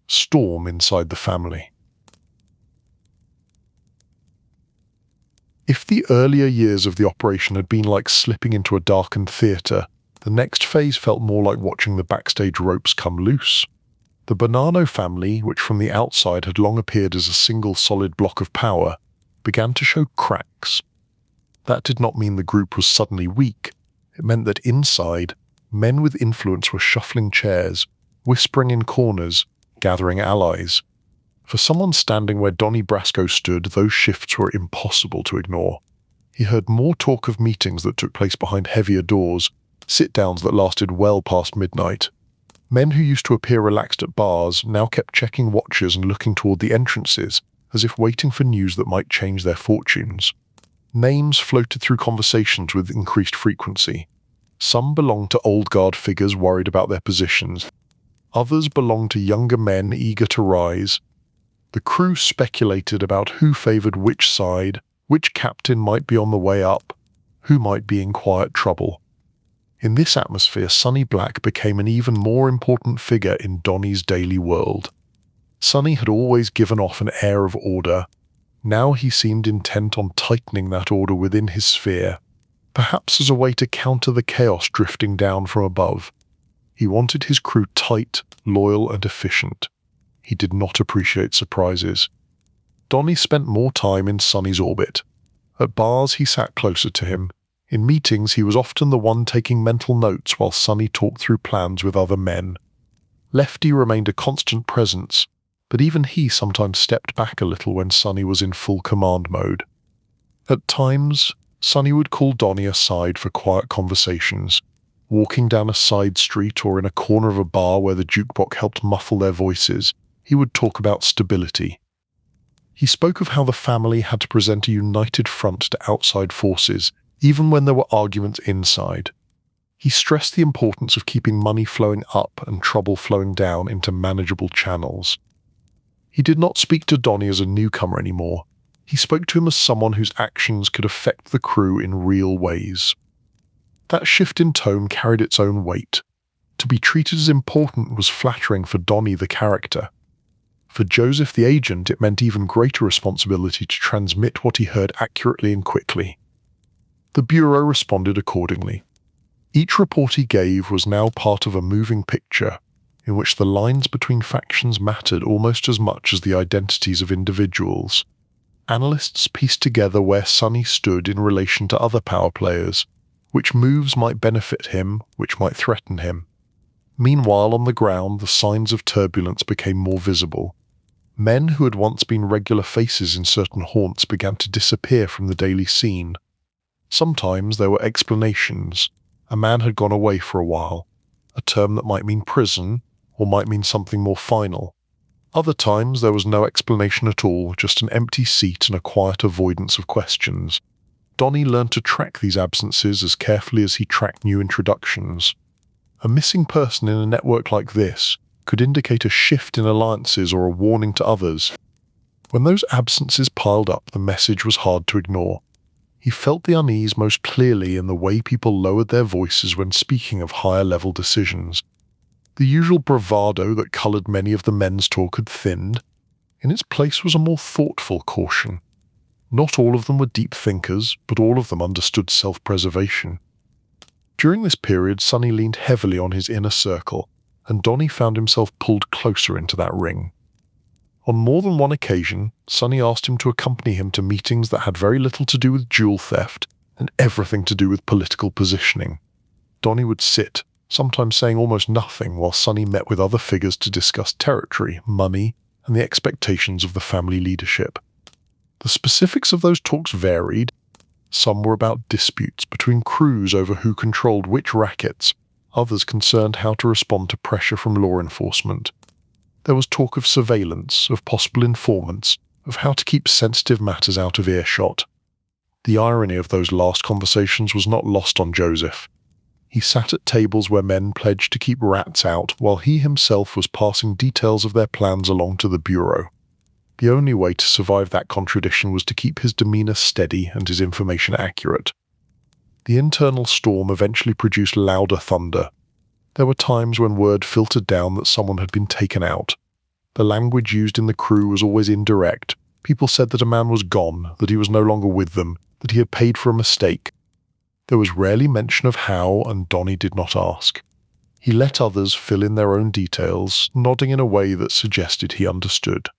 Storm Inside the Family. If the earlier years of the operation had been like slipping into a darkened theatre, the next phase felt more like watching the backstage ropes come loose. The Bonanno family, which from the outside had long appeared as a single solid block of power, began to show cracks. That did not mean the group was suddenly weak. It meant that inside, men with influence were shuffling chairs, whispering in corners, gathering allies. For someone standing where Donnie Brasco stood, those shifts were impossible to ignore. He heard more talk of meetings that took place behind heavier doors, sit-downs that lasted well past midnight. Men who used to appear relaxed at bars now kept checking watches and looking toward the entrances, as if waiting for news that might change their fortunes. Names floated through conversations with increased frequency. Some belonged to old guard figures worried about their positions. Others belonged to younger men eager to rise. The crew speculated about who favored which side, which captain might be on the way up, who might be in quiet trouble. In this atmosphere, Sonny Black became an even more important figure in Donnie's daily world. Sonny had always given off an air of order. Now he seemed intent on tightening that order within his sphere, perhaps as a way to counter the chaos drifting down from above. He wanted his crew tight, loyal, and efficient. He did not appreciate surprises. Donnie spent more time in Sonny's orbit. At bars, he sat closer to him. In meetings, he was often the one taking mental notes while Sonny talked through plans with other men. Lefty remained a constant presence, but even he sometimes stepped back a little when Sonny was in full command mode. At times, Sonny would call Donnie aside for quiet conversations, walking down a side street or in a corner of a bar where the jukebox helped muffle their voices. He would talk about stability. He spoke of how the family had to present a united front to outside forces, even when there were arguments inside. He stressed the importance of keeping money flowing up and trouble flowing down into manageable channels. He did not speak to Donnie as a newcomer anymore. He spoke to him as someone whose actions could affect the crew in real ways. That shift in tone carried its own weight. To be treated as important was flattering for Donnie the character. For Joseph the agent, it meant even greater responsibility to transmit what he heard accurately and quickly. The Bureau responded accordingly. Each report he gave was now part of a moving picture, in which the lines between factions mattered almost as much as the identities of individuals. Analysts pieced together where Sonny stood in relation to other power players, which moves might benefit him, which might threaten him. Meanwhile, on the ground, the signs of turbulence became more visible. Men who had once been regular faces in certain haunts began to disappear from the daily scene. Sometimes there were explanations. A man had gone away for a while, a term that might mean prison, or might mean something more final. Other times there was no explanation at all, just an empty seat and a quiet avoidance of questions. Donnie learned to track these absences as carefully as he tracked new introductions. A missing person in a network like this could indicate a shift in alliances or a warning to others. When those absences piled up, the message was hard to ignore. He felt the unease most clearly in the way people lowered their voices when speaking of higher-level decisions. The usual bravado that coloured many of the men's talk had thinned. In its place was a more thoughtful caution. Not all of them were deep thinkers, but all of them understood self-preservation. During this period, Sonny leaned heavily on his inner circle, and Donnie found himself pulled closer into that ring. On more than one occasion, Sonny asked him to accompany him to meetings that had very little to do with jewel theft and everything to do with political positioning. Donnie would sit, sometimes saying almost nothing, while Sonny met with other figures to discuss territory, money, and the expectations of the family leadership. The specifics of those talks varied. Some were about disputes between crews over who controlled which rackets, others concerned how to respond to pressure from law enforcement. There was talk of surveillance, of possible informants, of how to keep sensitive matters out of earshot. The irony of those last conversations was not lost on Joseph. He sat at tables where men pledged to keep rats out, while he himself was passing details of their plans along to the bureau. The only way to survive that contradiction was to keep his demeanor steady and his information accurate. The internal storm eventually produced louder thunder. There were times when word filtered down that someone had been taken out. The language used in the crew was always indirect. People said that a man was gone, that he was no longer with them, that he had paid for a mistake. There was rarely mention of how, and Donnie did not ask. He let others fill in their own details, nodding in a way that suggested he understood.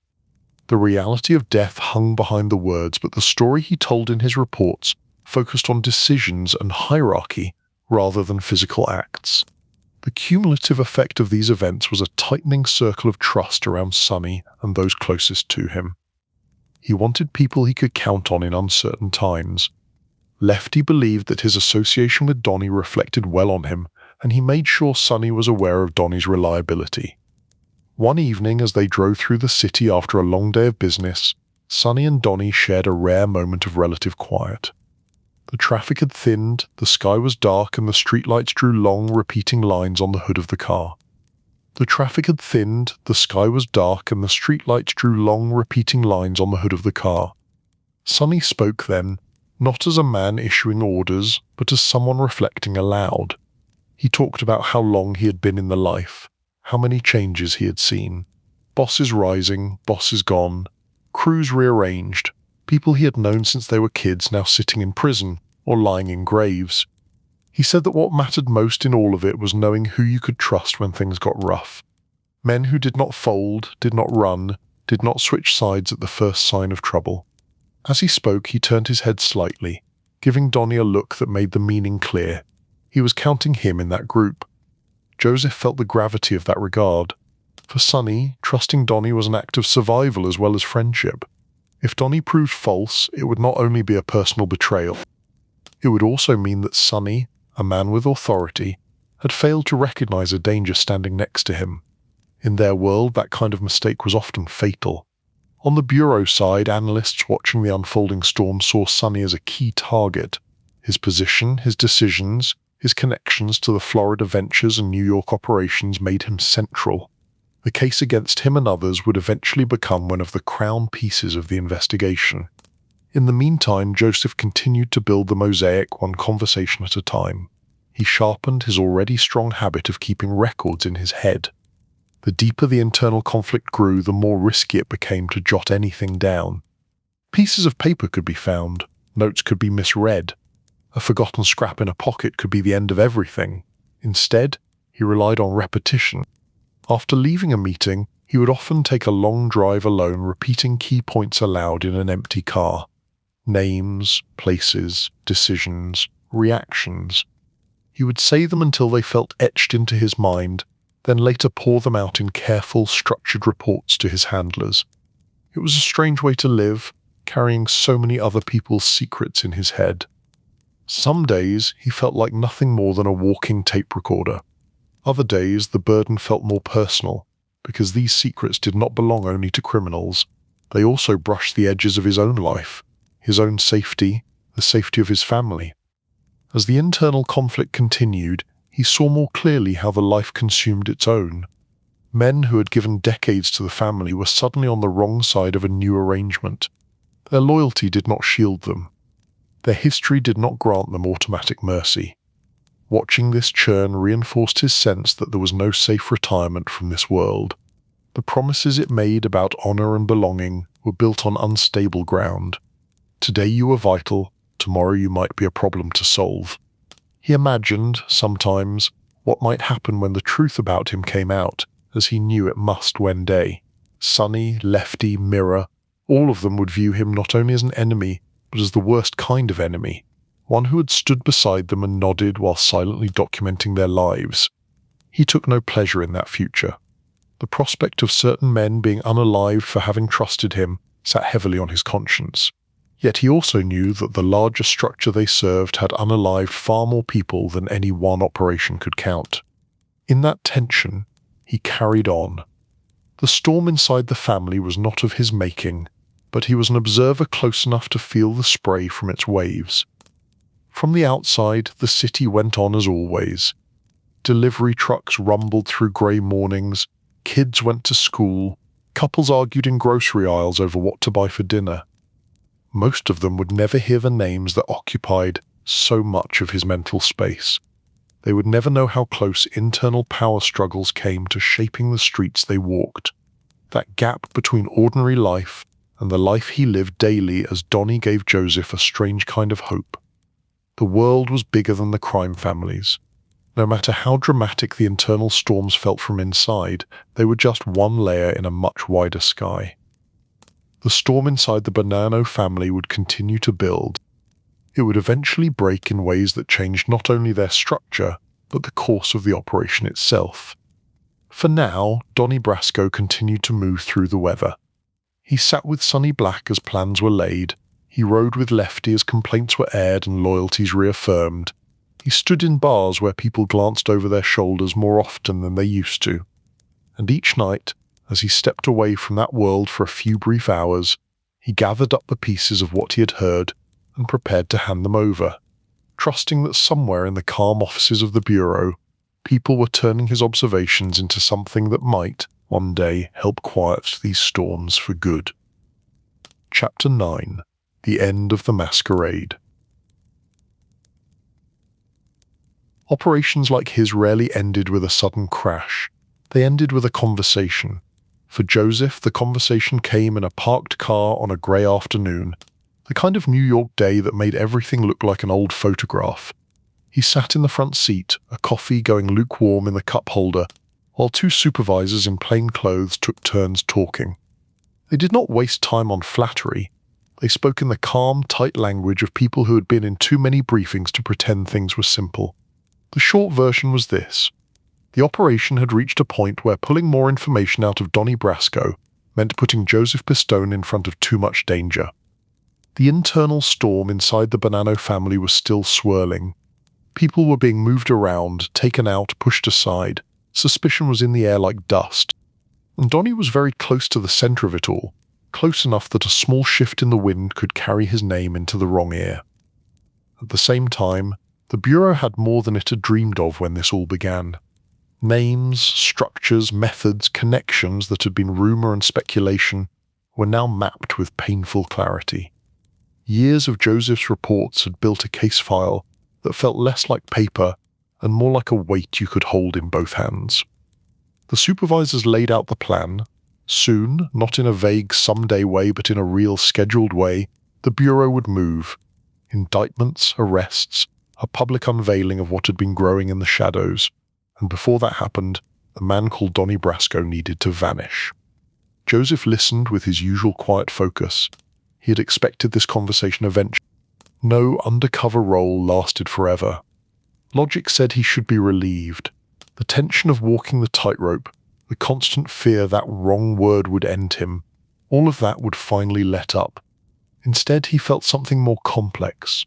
The reality of death hung behind the words, but the story he told in his reports focused on decisions and hierarchy rather than physical acts. The cumulative effect of these events was a tightening circle of trust around Sonny and those closest to him. He wanted people he could count on in uncertain times. Lefty believed that his association with Donnie reflected well on him, and he made sure Sonny was aware of Donnie's reliability. One evening, as they drove through the city after a long day of business, Sonny and Donnie shared a rare moment of relative quiet. The traffic had thinned, the sky was dark, and the streetlights drew long, repeating lines on the hood of the car. The traffic had thinned, the sky was dark, and the streetlights drew long, repeating lines on the hood of the car. Sonny spoke then, not as a man issuing orders, but as someone reflecting aloud. He talked about how long he had been in the life, how many changes he had seen. Bosses rising, bosses gone, crews rearranged, people he had known since they were kids now sitting in prison or lying in graves. He said that what mattered most in all of it was knowing who you could trust when things got rough. Men who did not fold, did not run, did not switch sides at the first sign of trouble. As he spoke, he turned his head slightly, giving Donnie a look that made the meaning clear. He was counting him in that group. Joseph felt the gravity of that regard. For Sonny, trusting Donnie was an act of survival as well as friendship. If Donnie proved false, it would not only be a personal betrayal. It would also mean that Sonny, a man with authority, had failed to recognize a danger standing next to him. In their world, that kind of mistake was often fatal. On the bureau side, analysts watching the unfolding storm saw Sonny as a key target. His position, his decisions, his connections to the Florida ventures and New York operations made him central. The case against him and others would eventually become one of the crown pieces of the investigation. In the meantime, Joseph continued to build the mosaic one conversation at a time. He sharpened his already strong habit of keeping records in his head. The deeper the internal conflict grew, the more risky it became to jot anything down. Pieces of paper could be found, notes could be misread. A forgotten scrap in a pocket could be the end of everything. Instead, he relied on repetition. After leaving a meeting, he would often take a long drive alone, repeating key points aloud in an empty car. Names, places, decisions, reactions. He would say them until they felt etched into his mind, then later pour them out in careful, structured reports to his handlers. It was a strange way to live, carrying so many other people's secrets in his head. Some days he felt like nothing more than a walking tape recorder. Other days the burden felt more personal, because these secrets did not belong only to criminals. They also brushed the edges of his own life, his own safety, the safety of his family. As the internal conflict continued, he saw more clearly how the life consumed its own. Men who had given decades to the family were suddenly on the wrong side of a new arrangement. Their loyalty did not shield them. Their history did not grant them automatic mercy. Watching this churn reinforced his sense that there was no safe retirement from this world. The promises it made about honor and belonging were built on unstable ground. Today you were vital, tomorrow you might be a problem to solve. He imagined, sometimes, what might happen when the truth about him came out, as he knew it must one day. Sonny, Lefty, Mirror, all of them would view him not only as an enemy, but as the worst kind of enemy, one who had stood beside them and nodded while silently documenting their lives. He took no pleasure in that future. The prospect of certain men being unalived for having trusted him sat heavily on his conscience. Yet he also knew that the larger structure they served had unalived far more people than any one operation could count. In that tension, he carried on. The storm inside the family was not of his making, but he was an observer close enough to feel the spray from its waves. From the outside, the city went on as always. Delivery trucks rumbled through grey mornings, kids went to school, couples argued in grocery aisles over what to buy for dinner. Most of them would never hear the names that occupied so much of his mental space. They would never know how close internal power struggles came to shaping the streets they walked. That gap between ordinary life and the life he lived daily as Donnie gave Joseph a strange kind of hope. The world was bigger than the crime families. No matter how dramatic the internal storms felt from inside, they were just one layer in a much wider sky. The storm inside the Bonanno family would continue to build. It would eventually break in ways that changed not only their structure, but the course of the operation itself. For now, Donnie Brasco continued to move through the weather. He sat with Sonny Black as plans were laid. He rode with Lefty as complaints were aired and loyalties reaffirmed. He stood in bars where people glanced over their shoulders more often than they used to. And each night, as he stepped away from that world for a few brief hours, he gathered up the pieces of what he had heard and prepared to hand them over, trusting that somewhere in the calm offices of the Bureau, people were turning his observations into something that might, one day, help quiet these storms for good. Chapter 9. The End of the Masquerade. Operations like his rarely ended with a sudden crash. They ended with a conversation. For Joseph, the conversation came in a parked car on a grey afternoon, the kind of New York day that made everything look like an old photograph. He sat in the front seat, a coffee going lukewarm in the cup holder, while two supervisors in plain clothes took turns talking. They did not waste time on flattery. They spoke in the calm, tight language of people who had been in too many briefings to pretend things were simple. The short version was this. The operation had reached a point where pulling more information out of Donnie Brasco meant putting Joseph Pistone in front of too much danger. The internal storm inside the Bonanno family was still swirling. People were being moved around, taken out, pushed aside. Suspicion was in the air like dust. And Donnie was very close to the center of it all, close enough that a small shift in the wind could carry his name into the wrong ear. At the same time, the Bureau had more than it had dreamed of when this all began. Names, structures, methods, connections that had been rumor and speculation were now mapped with painful clarity. Years of Joseph's reports had built a case file that felt less like paper and more like a weight you could hold in both hands. The supervisors laid out the plan. Soon, not in a vague someday way but in a real scheduled way, the Bureau would move. Indictments, arrests, a public unveiling of what had been growing in the shadows, and before that happened, the man called Donnie Brasco needed to vanish. Joseph listened with his usual quiet focus. He had expected this conversation eventually. No undercover role lasted forever. Logic said he should be relieved. The tension of walking the tightrope, the constant fear that wrong word would end him, all of that would finally let up. Instead, he felt something more complex.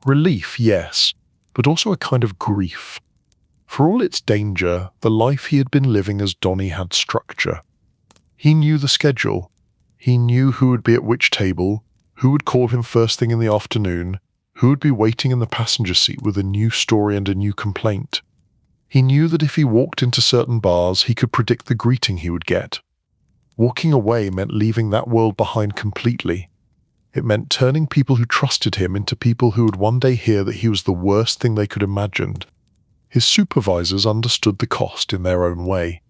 Relief, yes, but also a kind of grief. For all its danger, the life he had been living as Donnie had structure. He knew the schedule. He knew who would be at which table, who would call him first thing in the afternoon, who would be waiting in the passenger seat with a new story and a new complaint. He knew that if he walked into certain bars, he could predict the greeting he would get. Walking away meant leaving that world behind completely. It meant turning people who trusted him into people who would one day hear that he was the worst thing they could imagine. His supervisors understood the cost in their own way.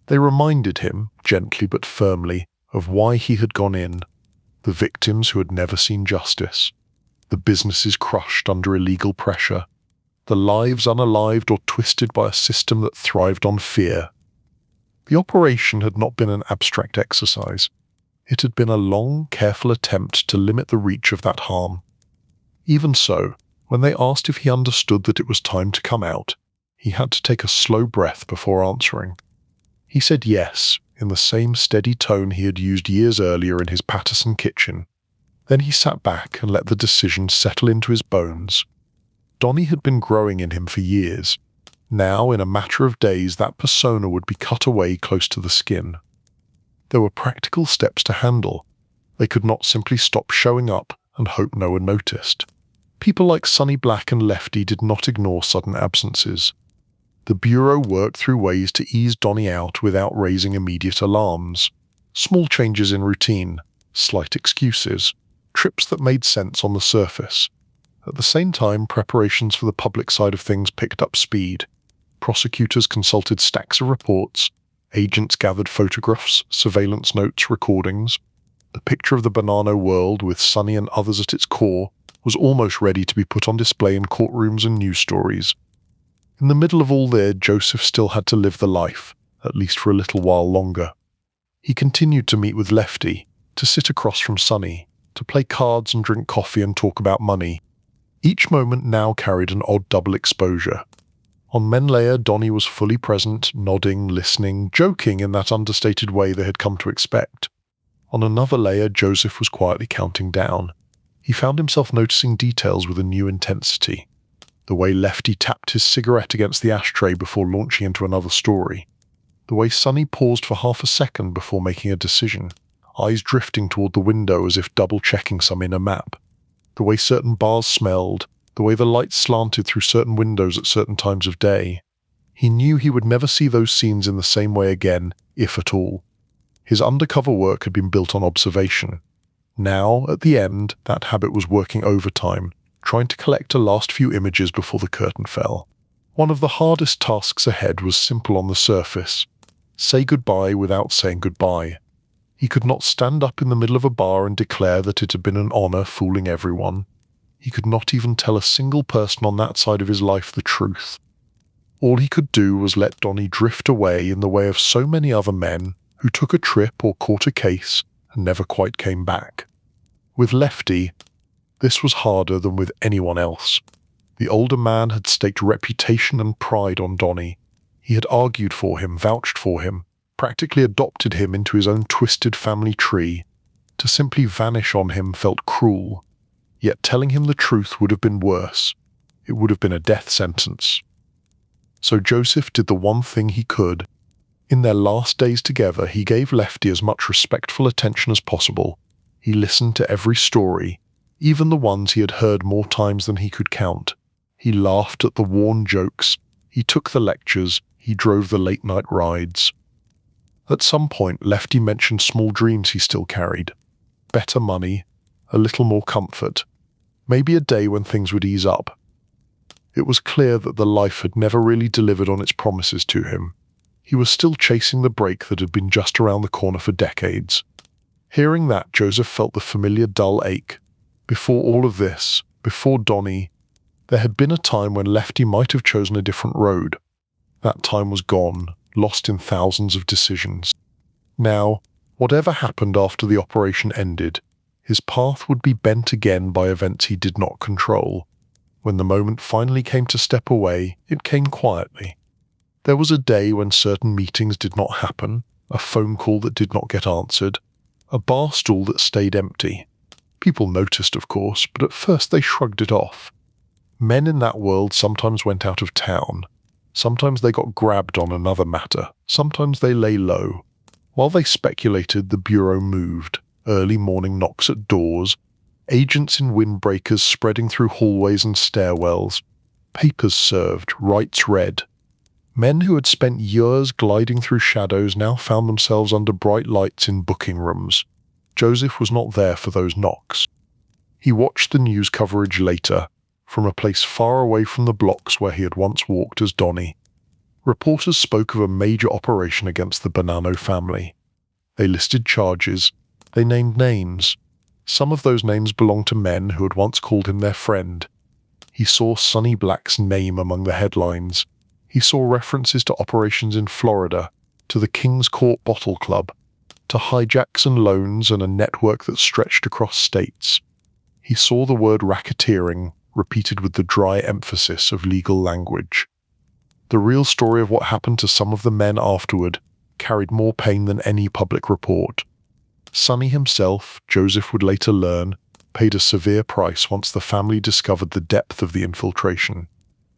They reminded him, gently but firmly, of why he had gone in. The victims who had never seen justice. The businesses crushed under illegal pressure. The lives unalived or twisted by a system that thrived on fear. The operation had not been an abstract exercise. It had been a long, careful attempt to limit the reach of that harm. Even so, when they asked if he understood that it was time to come out, he had to take a slow breath before answering. He said yes, in the same steady tone he had used years earlier in his Paterson kitchen. Then he sat back and let the decision settle into his bones. Donnie had been growing in him for years. Now, in a matter of days, that persona would be cut away close to the skin. There were practical steps to handle. They could not simply stop showing up and hope no one noticed. People like Sonny Black and Lefty did not ignore sudden absences. The Bureau worked through ways to ease Donnie out without raising immediate alarms. Small changes in routine, slight excuses, trips that made sense on the surface. At the same time, preparations for the public side of things picked up speed. Prosecutors consulted stacks of reports, agents gathered photographs, surveillance notes, recordings. The picture of the Banana world with Sonny and others at its core was almost ready to be put on display in courtrooms and news stories. In the middle of all this, Joseph still had to live the life, at least for a little while longer. He continued to meet with Lefty, to sit across from Sonny, to play cards and drink coffee and talk about money. Each moment now carried an odd double exposure. On one layer, Donnie was fully present, nodding, listening, joking in that understated way they had come to expect. On another layer, Joseph was quietly counting down. He found himself noticing details with a new intensity. The way Lefty tapped his cigarette against the ashtray before launching into another story. The way Sonny paused for half a second before making a decision, eyes drifting toward the window as if double-checking some inner map. The way certain bars smelled, the way the lights slanted through certain windows at certain times of day. He knew he would never see those scenes in the same way again, if at all. His undercover work had been built on observation. Now, at the end, that habit was working overtime, trying to collect a last few images before the curtain fell. One of the hardest tasks ahead was simple on the surface. Say goodbye without saying goodbye. He could not stand up in the middle of a bar and declare that it had been an honor fooling everyone. He could not even tell a single person on that side of his life the truth. All he could do was let Donnie drift away in the way of so many other men who took a trip or caught a case and never quite came back. With Lefty, this was harder than with anyone else. The older man had staked reputation and pride on Donnie. He had argued for him, vouched for him, practically adopted him into his own twisted family tree. To simply vanish on him felt cruel. Yet telling him the truth would have been worse. It would have been a death sentence. So Joseph did the one thing he could. In their last days together, he gave Lefty as much respectful attention as possible. He listened to every story, even the ones he had heard more times than he could count. He laughed at the worn jokes. He took the lectures. He drove the late-night rides. At some point, Lefty mentioned small dreams he still carried. Better money, a little more comfort, maybe a day when things would ease up. It was clear that the life had never really delivered on its promises to him. He was still chasing the break that had been just around the corner for decades. Hearing that, Joseph felt the familiar dull ache. Before all of this, before Donnie, there had been a time when Lefty might have chosen a different road. That time was gone, lost in thousands of decisions. Now, whatever happened after the operation ended, his path would be bent again by events he did not control. When the moment finally came to step away, it came quietly. There was a day when certain meetings did not happen, a phone call that did not get answered, a bar stool that stayed empty. People noticed, of course, but at first they shrugged it off. Men in that world sometimes went out of town. Sometimes they got grabbed on another matter. Sometimes they lay low. While they speculated, the Bureau moved. Early morning knocks at doors. Agents in windbreakers spreading through hallways and stairwells. Papers served, rights read. Men who had spent years gliding through shadows now found themselves under bright lights in booking rooms. Joseph was not there for those knocks. He watched the news coverage later, from a place far away from the blocks where he had once walked as Donnie. Reporters spoke of a major operation against the Bonanno family. They listed charges. They named names. Some of those names belonged to men who had once called him their friend. He saw Sonny Black's name among the headlines. He saw references to operations in Florida, to the King's Court Bottle Club, to hijacks and loans and a network that stretched across states. He saw the word racketeering repeated with the dry emphasis of legal language. The real story of what happened to some of the men afterward carried more pain than any public report. Sonny himself, Joseph would later learn, paid a severe price once the family discovered the depth of the infiltration.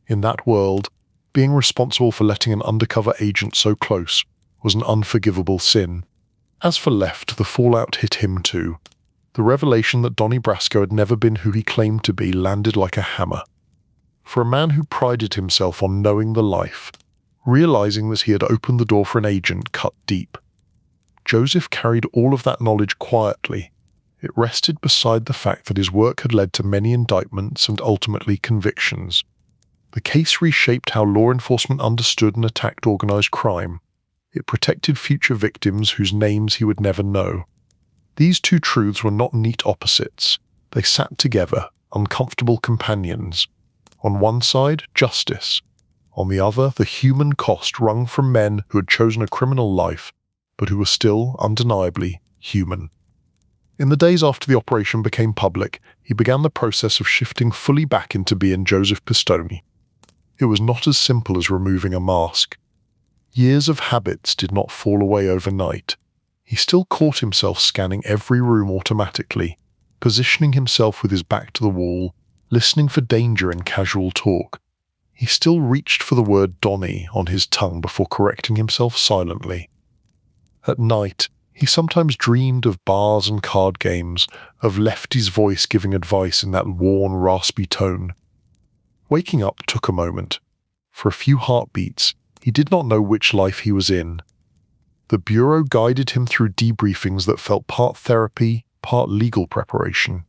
In that world, being responsible for letting an undercover agent so close was an unforgivable sin. As for Left, the fallout hit him too. The revelation that Donnie Brasco had never been who he claimed to be landed like a hammer. For a man who prided himself on knowing the life, realizing that he had opened the door for an agent cut deep. Joseph carried all of that knowledge quietly. It rested beside the fact that his work had led to many indictments and ultimately convictions. The case reshaped how law enforcement understood and attacked organized crime. It protected future victims whose names he would never know. These two truths were not neat opposites. They sat together, uncomfortable companions. On one side, justice. On the other, the human cost wrung from men who had chosen a criminal life, but who were still, undeniably, human. In the days after the operation became public, he began the process of shifting fully back into being Joseph Pistone. It was not as simple as removing a mask. Years of habits did not fall away overnight. He still caught himself scanning every room automatically, positioning himself with his back to the wall, listening for danger in casual talk. He still reached for the word Donnie on his tongue before correcting himself silently. At night, he sometimes dreamed of bars and card games, of Lefty's voice giving advice in that worn, raspy tone. Waking up took a moment. For a few heartbeats, he did not know which life he was in. The Bureau guided him through debriefings that felt part therapy, part legal preparation.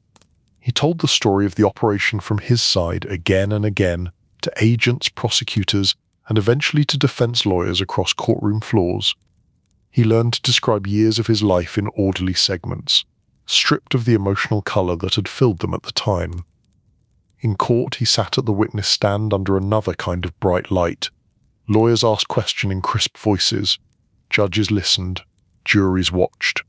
He told the story of the operation from his side again and again, to agents, prosecutors, and eventually to defense lawyers across courtroom floors. He learned to describe years of his life in orderly segments, stripped of the emotional color that had filled them at the time. In court, he sat at the witness stand under another kind of bright light. Lawyers asked questions in crisp voices. Judges listened. Juries watched.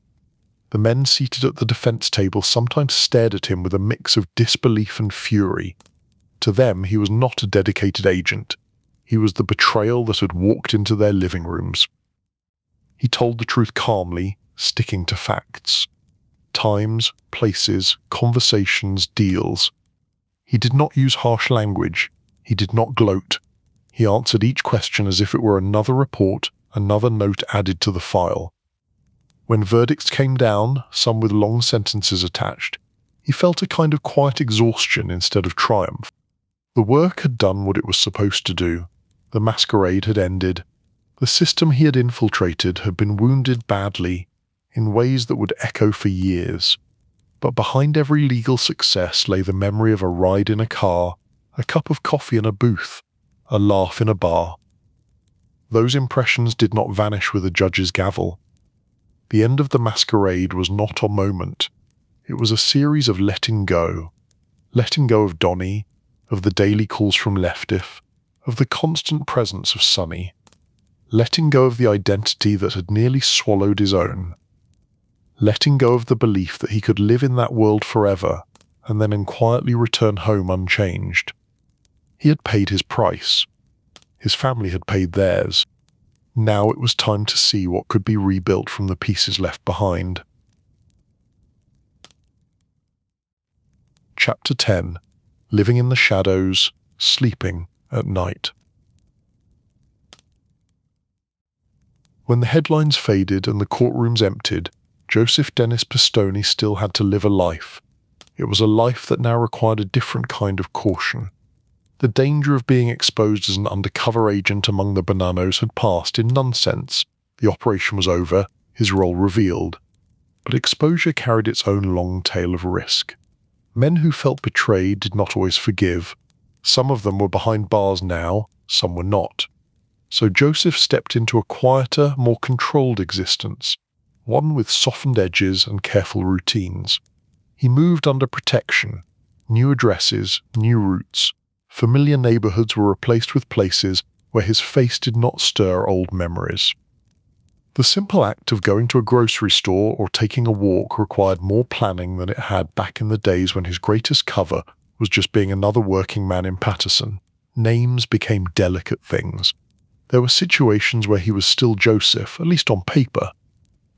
The men seated at the defense table sometimes stared at him with a mix of disbelief and fury. To them, he was not a dedicated agent. He was the betrayal that had walked into their living rooms. He told the truth calmly, sticking to facts. Times, places, conversations, deals. He did not use harsh language. He did not gloat. He answered each question as if it were another report, another note added to the file. When verdicts came down, some with long sentences attached, he felt a kind of quiet exhaustion instead of triumph. The work had done what it was supposed to do. The masquerade had ended. The system he had infiltrated had been wounded badly, in ways that would echo for years. But behind every legal success lay the memory of a ride in a car, a cup of coffee in a booth, a laugh in a bar. Those impressions did not vanish with a judge's gavel. The end of the masquerade was not a moment. It was a series of letting go. Letting go of Donnie, of the daily calls from Lefty, of the constant presence of Sonny. Letting go of the identity that had nearly swallowed his own. Letting go of the belief that he could live in that world forever and then quietly return home unchanged. He had paid his price. His family had paid theirs. Now it was time to see what could be rebuilt from the pieces left behind. Chapter 10. Living in the Shadows, Sleeping at Night. When the headlines faded and the courtrooms emptied, Joseph Dennis Pistone still had to live a life. It was a life that now required a different kind of caution. The danger of being exposed as an undercover agent among the Bananos had passed in none sense. The operation was over, his role revealed. But exposure carried its own long tail of risk. Men who felt betrayed did not always forgive. Some of them were behind bars now, some were not. So Joseph stepped into a quieter, more controlled existence, one with softened edges and careful routines. He moved under protection, new addresses, new routes. Familiar neighborhoods were replaced with places where his face did not stir old memories. The simple act of going to a grocery store or taking a walk required more planning than it had back in the days when his greatest cover was just being another working man in Paterson. Names became delicate things. There were situations where he was still Joseph, at least on paper.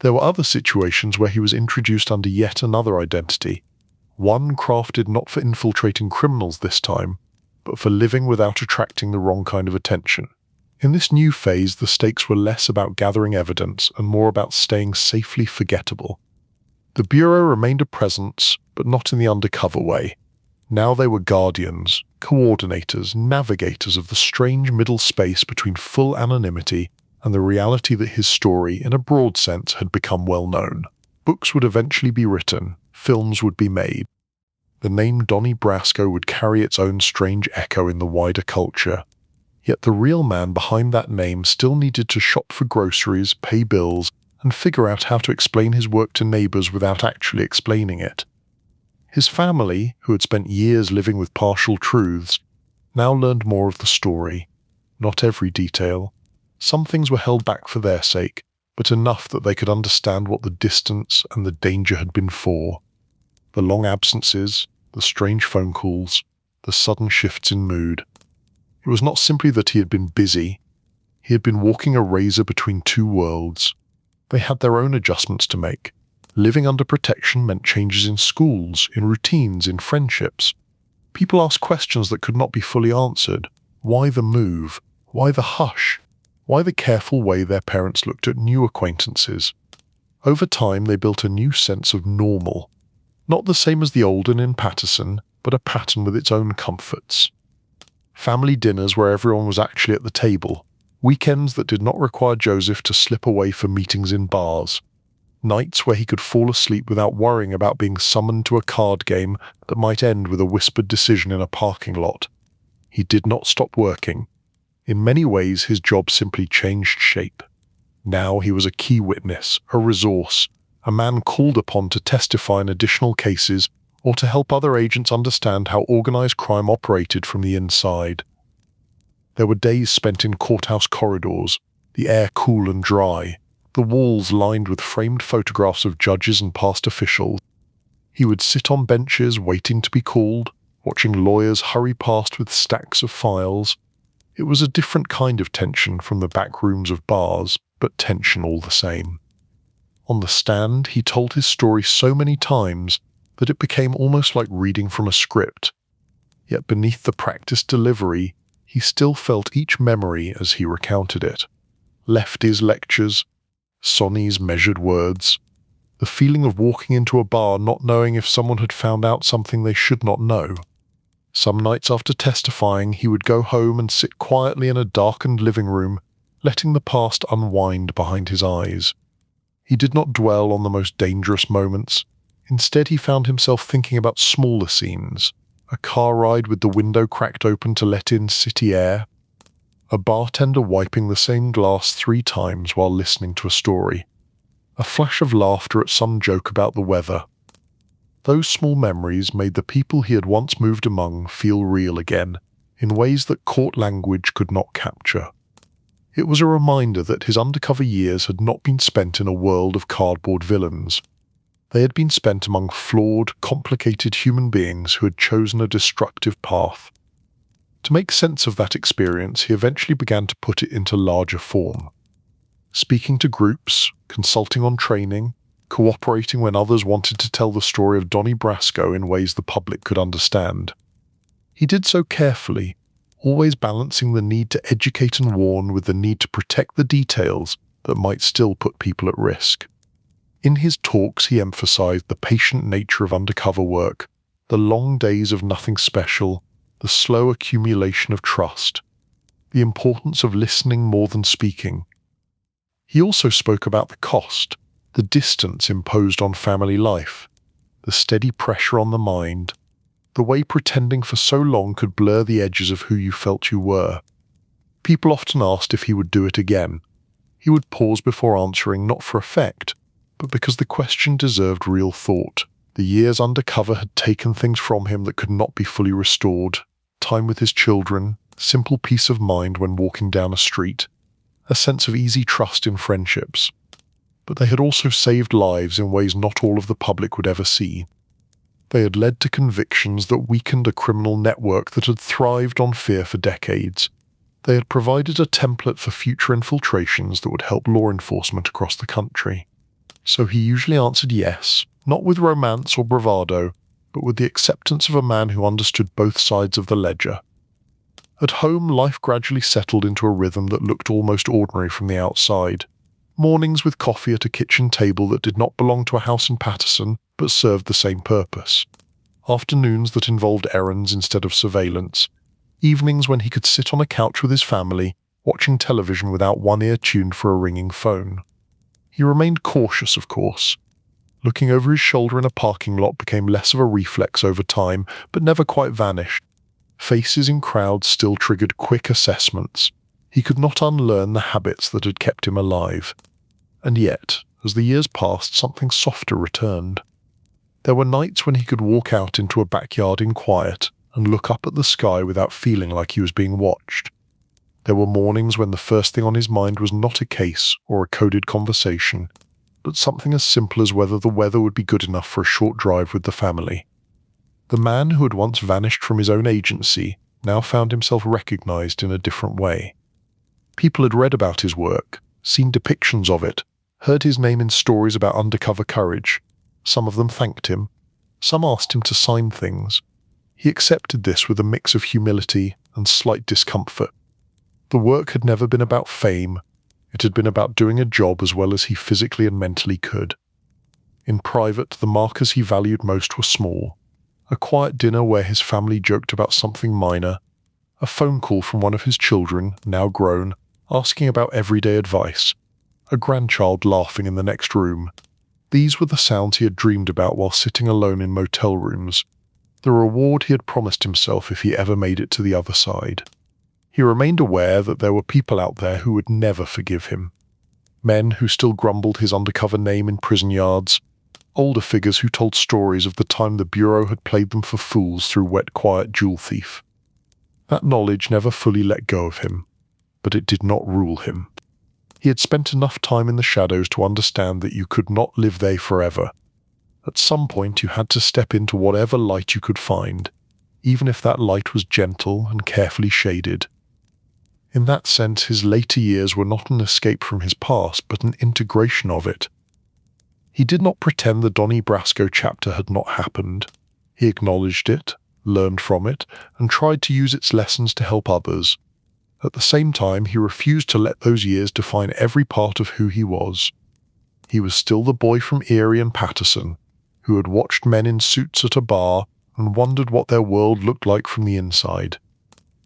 There were other situations where he was introduced under yet another identity, one crafted not for infiltrating criminals this time, but for living without attracting the wrong kind of attention. In this new phase, the stakes were less about gathering evidence and more about staying safely forgettable. The Bureau remained a presence, but not in the undercover way. Now they were guardians, coordinators, navigators of the strange middle space between full anonymity and the reality that his story, in a broad sense, had become well known. Books would eventually be written, films would be made. The name Donnie Brasco would carry its own strange echo in the wider culture. Yet the real man behind that name still needed to shop for groceries, pay bills, and figure out how to explain his work to neighbors without actually explaining it. His family, who had spent years living with partial truths, now learned more of the story. Not every detail. Some things were held back for their sake, but enough that they could understand what the distance and the danger had been for. The long absences, the strange phone calls, the sudden shifts in mood. It was not simply that he had been busy. He had been walking a razor between two worlds. They had their own adjustments to make. Living under protection meant changes in schools, in routines, in friendships. People asked questions that could not be fully answered. Why the move? Why the hush? Why the careful way their parents looked at new acquaintances? Over time, they built a new sense of normal. Not the same as the old and in Paterson, but a pattern with its own comforts. Family dinners where everyone was actually at the table. Weekends that did not require Joseph to slip away for meetings in bars. Nights where he could fall asleep without worrying about being summoned to a card game that might end with a whispered decision in a parking lot. He did not stop working. In many ways, his job simply changed shape. Now he was a key witness, a resource, a man called upon to testify in additional cases or to help other agents understand how organized crime operated from the inside. There were days spent in courthouse corridors, the air cool and dry, the walls lined with framed photographs of judges and past officials. He would sit on benches waiting to be called, watching lawyers hurry past with stacks of files. It was a different kind of tension from the back rooms of bars, but tension all the same. On the stand, he told his story so many times that it became almost like reading from a script. Yet beneath the practiced delivery, he still felt each memory as he recounted it. Lefty's lectures, Sonny's measured words, the feeling of walking into a bar not knowing if someone had found out something they should not know. Some nights after testifying, he would go home and sit quietly in a darkened living room, letting the past unwind behind his eyes. He did not dwell on the most dangerous moments. Instead, he found himself thinking about smaller scenes, a car ride with the window cracked open to let in city air, a bartender wiping the same glass 3 times while listening to a story, a flash of laughter at some joke about the weather. Those small memories made the people he had once moved among feel real again, in ways that court language could not capture. It was a reminder that his undercover years had not been spent in a world of cardboard villains. They had been spent among flawed, complicated human beings who had chosen a destructive path. To make sense of that experience, he eventually began to put it into larger form. Speaking to groups, consulting on training, cooperating when others wanted to tell the story of Donnie Brasco in ways the public could understand. He did so carefully, always balancing the need to educate and warn with the need to protect the details that might still put people at risk. In his talks, he emphasized the patient nature of undercover work, the long days of nothing special, the slow accumulation of trust, the importance of listening more than speaking. He also spoke about the cost, the distance imposed on family life, the steady pressure on the mind, the way pretending for so long could blur the edges of who you felt you were. People often asked if he would do it again. He would pause before answering, not for effect, but because the question deserved real thought. The years undercover had taken things from him that could not be fully restored. Time with his children, simple peace of mind when walking down a street, a sense of easy trust in friendships. But they had also saved lives in ways not all of the public would ever see. They had led to convictions that weakened a criminal network that had thrived on fear for decades. They had provided a template for future infiltrations that would help law enforcement across the country. So he usually answered yes, not with romance or bravado, but with the acceptance of a man who understood both sides of the ledger. At home, life gradually settled into a rhythm that looked almost ordinary from the outside. Mornings with coffee at a kitchen table that did not belong to a house in Paterson but served the same purpose. Afternoons that involved errands instead of surveillance. Evenings when he could sit on a couch with his family, watching television without one ear tuned for a ringing phone. He remained cautious, of course. Looking over his shoulder in a parking lot became less of a reflex over time, but never quite vanished. Faces in crowds still triggered quick assessments. He could not unlearn the habits that had kept him alive. And yet, as the years passed, something softer returned. There were nights when he could walk out into a backyard in quiet and look up at the sky without feeling like he was being watched. There were mornings when the first thing on his mind was not a case or a coded conversation, but something as simple as whether the weather would be good enough for a short drive with the family. The man who had once vanished from his own agency now found himself recognized in a different way. People had read about his work, seen depictions of it, heard his name in stories about undercover courage. Some of them thanked him. Some asked him to sign things. He accepted this with a mix of humility and slight discomfort. The work had never been about fame. It had been about doing a job as well as he physically and mentally could. In private, the markers he valued most were small. A quiet dinner where his family joked about something minor. A phone call from one of his children, now grown, asking about everyday advice. A grandchild laughing in the next room. These were the sounds he had dreamed about while sitting alone in motel rooms. The reward he had promised himself if he ever made it to the other side. He remained aware that there were people out there who would never forgive him. Men who still grumbled his undercover name in prison yards. Older figures who told stories of the time the Bureau had played them for fools through Wet Quiet Jewel Thief. That knowledge never fully let go of him, but it did not rule him. He had spent enough time in the shadows to understand that you could not live there forever. At some point you had to step into whatever light you could find, even if that light was gentle and carefully shaded. In that sense, his later years were not an escape from his past, but an integration of it. He did not pretend the Donnie Brasco chapter had not happened. He acknowledged it, learned from it, and tried to use its lessons to help others. At the same time, he refused to let those years define every part of who he was. He was still the boy from Erie and Paterson, who had watched men in suits at a bar and wondered what their world looked like from the inside.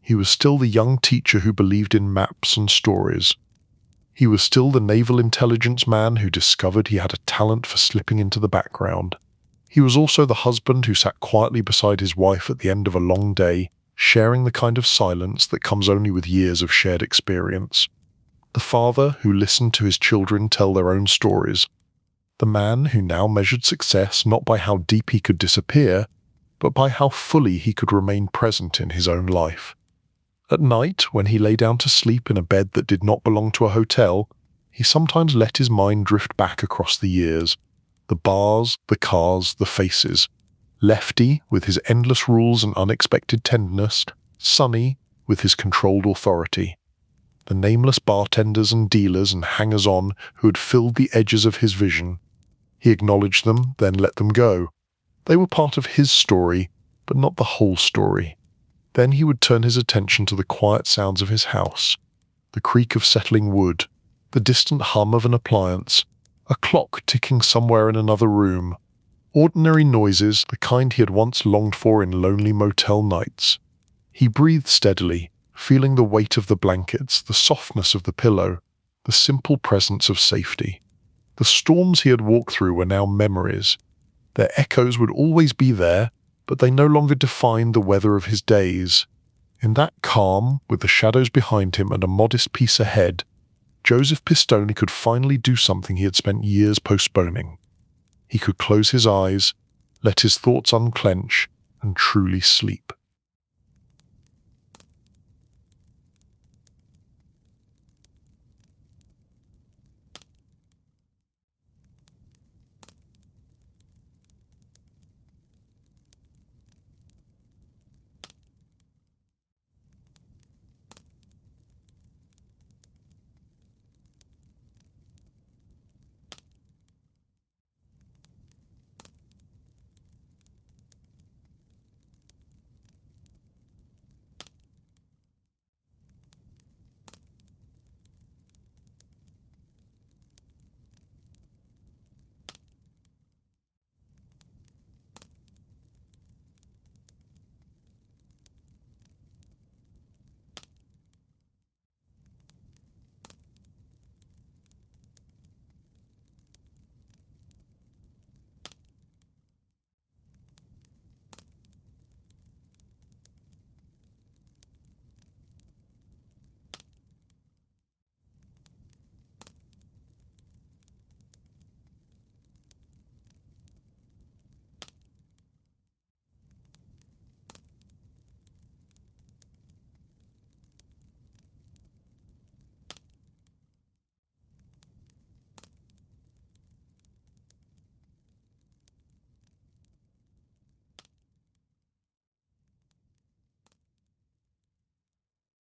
He was still the young teacher who believed in maps and stories. He was still the naval intelligence man who discovered he had a talent for slipping into the background. He was also the husband who sat quietly beside his wife at the end of a long day, sharing the kind of silence that comes only with years of shared experience. The father who listened to his children tell their own stories. The man who now measured success not by how deep he could disappear, but by how fully he could remain present in his own life. At night, when he lay down to sleep in a bed that did not belong to a hotel, he sometimes let his mind drift back across the years. The bars, the cars, the faces. Lefty, with his endless rules and unexpected tenderness. Sonny, with his controlled authority. The nameless bartenders and dealers and hangers-on who had filled the edges of his vision. He acknowledged them, then let them go. They were part of his story, but not the whole story. Then he would turn his attention to the quiet sounds of his house, the creak of settling wood, the distant hum of an appliance, a clock ticking somewhere in another room, ordinary noises, the kind he had once longed for in lonely motel nights. He breathed steadily, feeling the weight of the blankets, the softness of the pillow, the simple presence of safety. The storms he had walked through were now memories. Their echoes would always be there, but they no longer defined the weather of his days. In that calm, with the shadows behind him and a modest peace ahead, Joseph Pistone could finally do something he had spent years postponing. He could close his eyes, let his thoughts unclench, and truly sleep.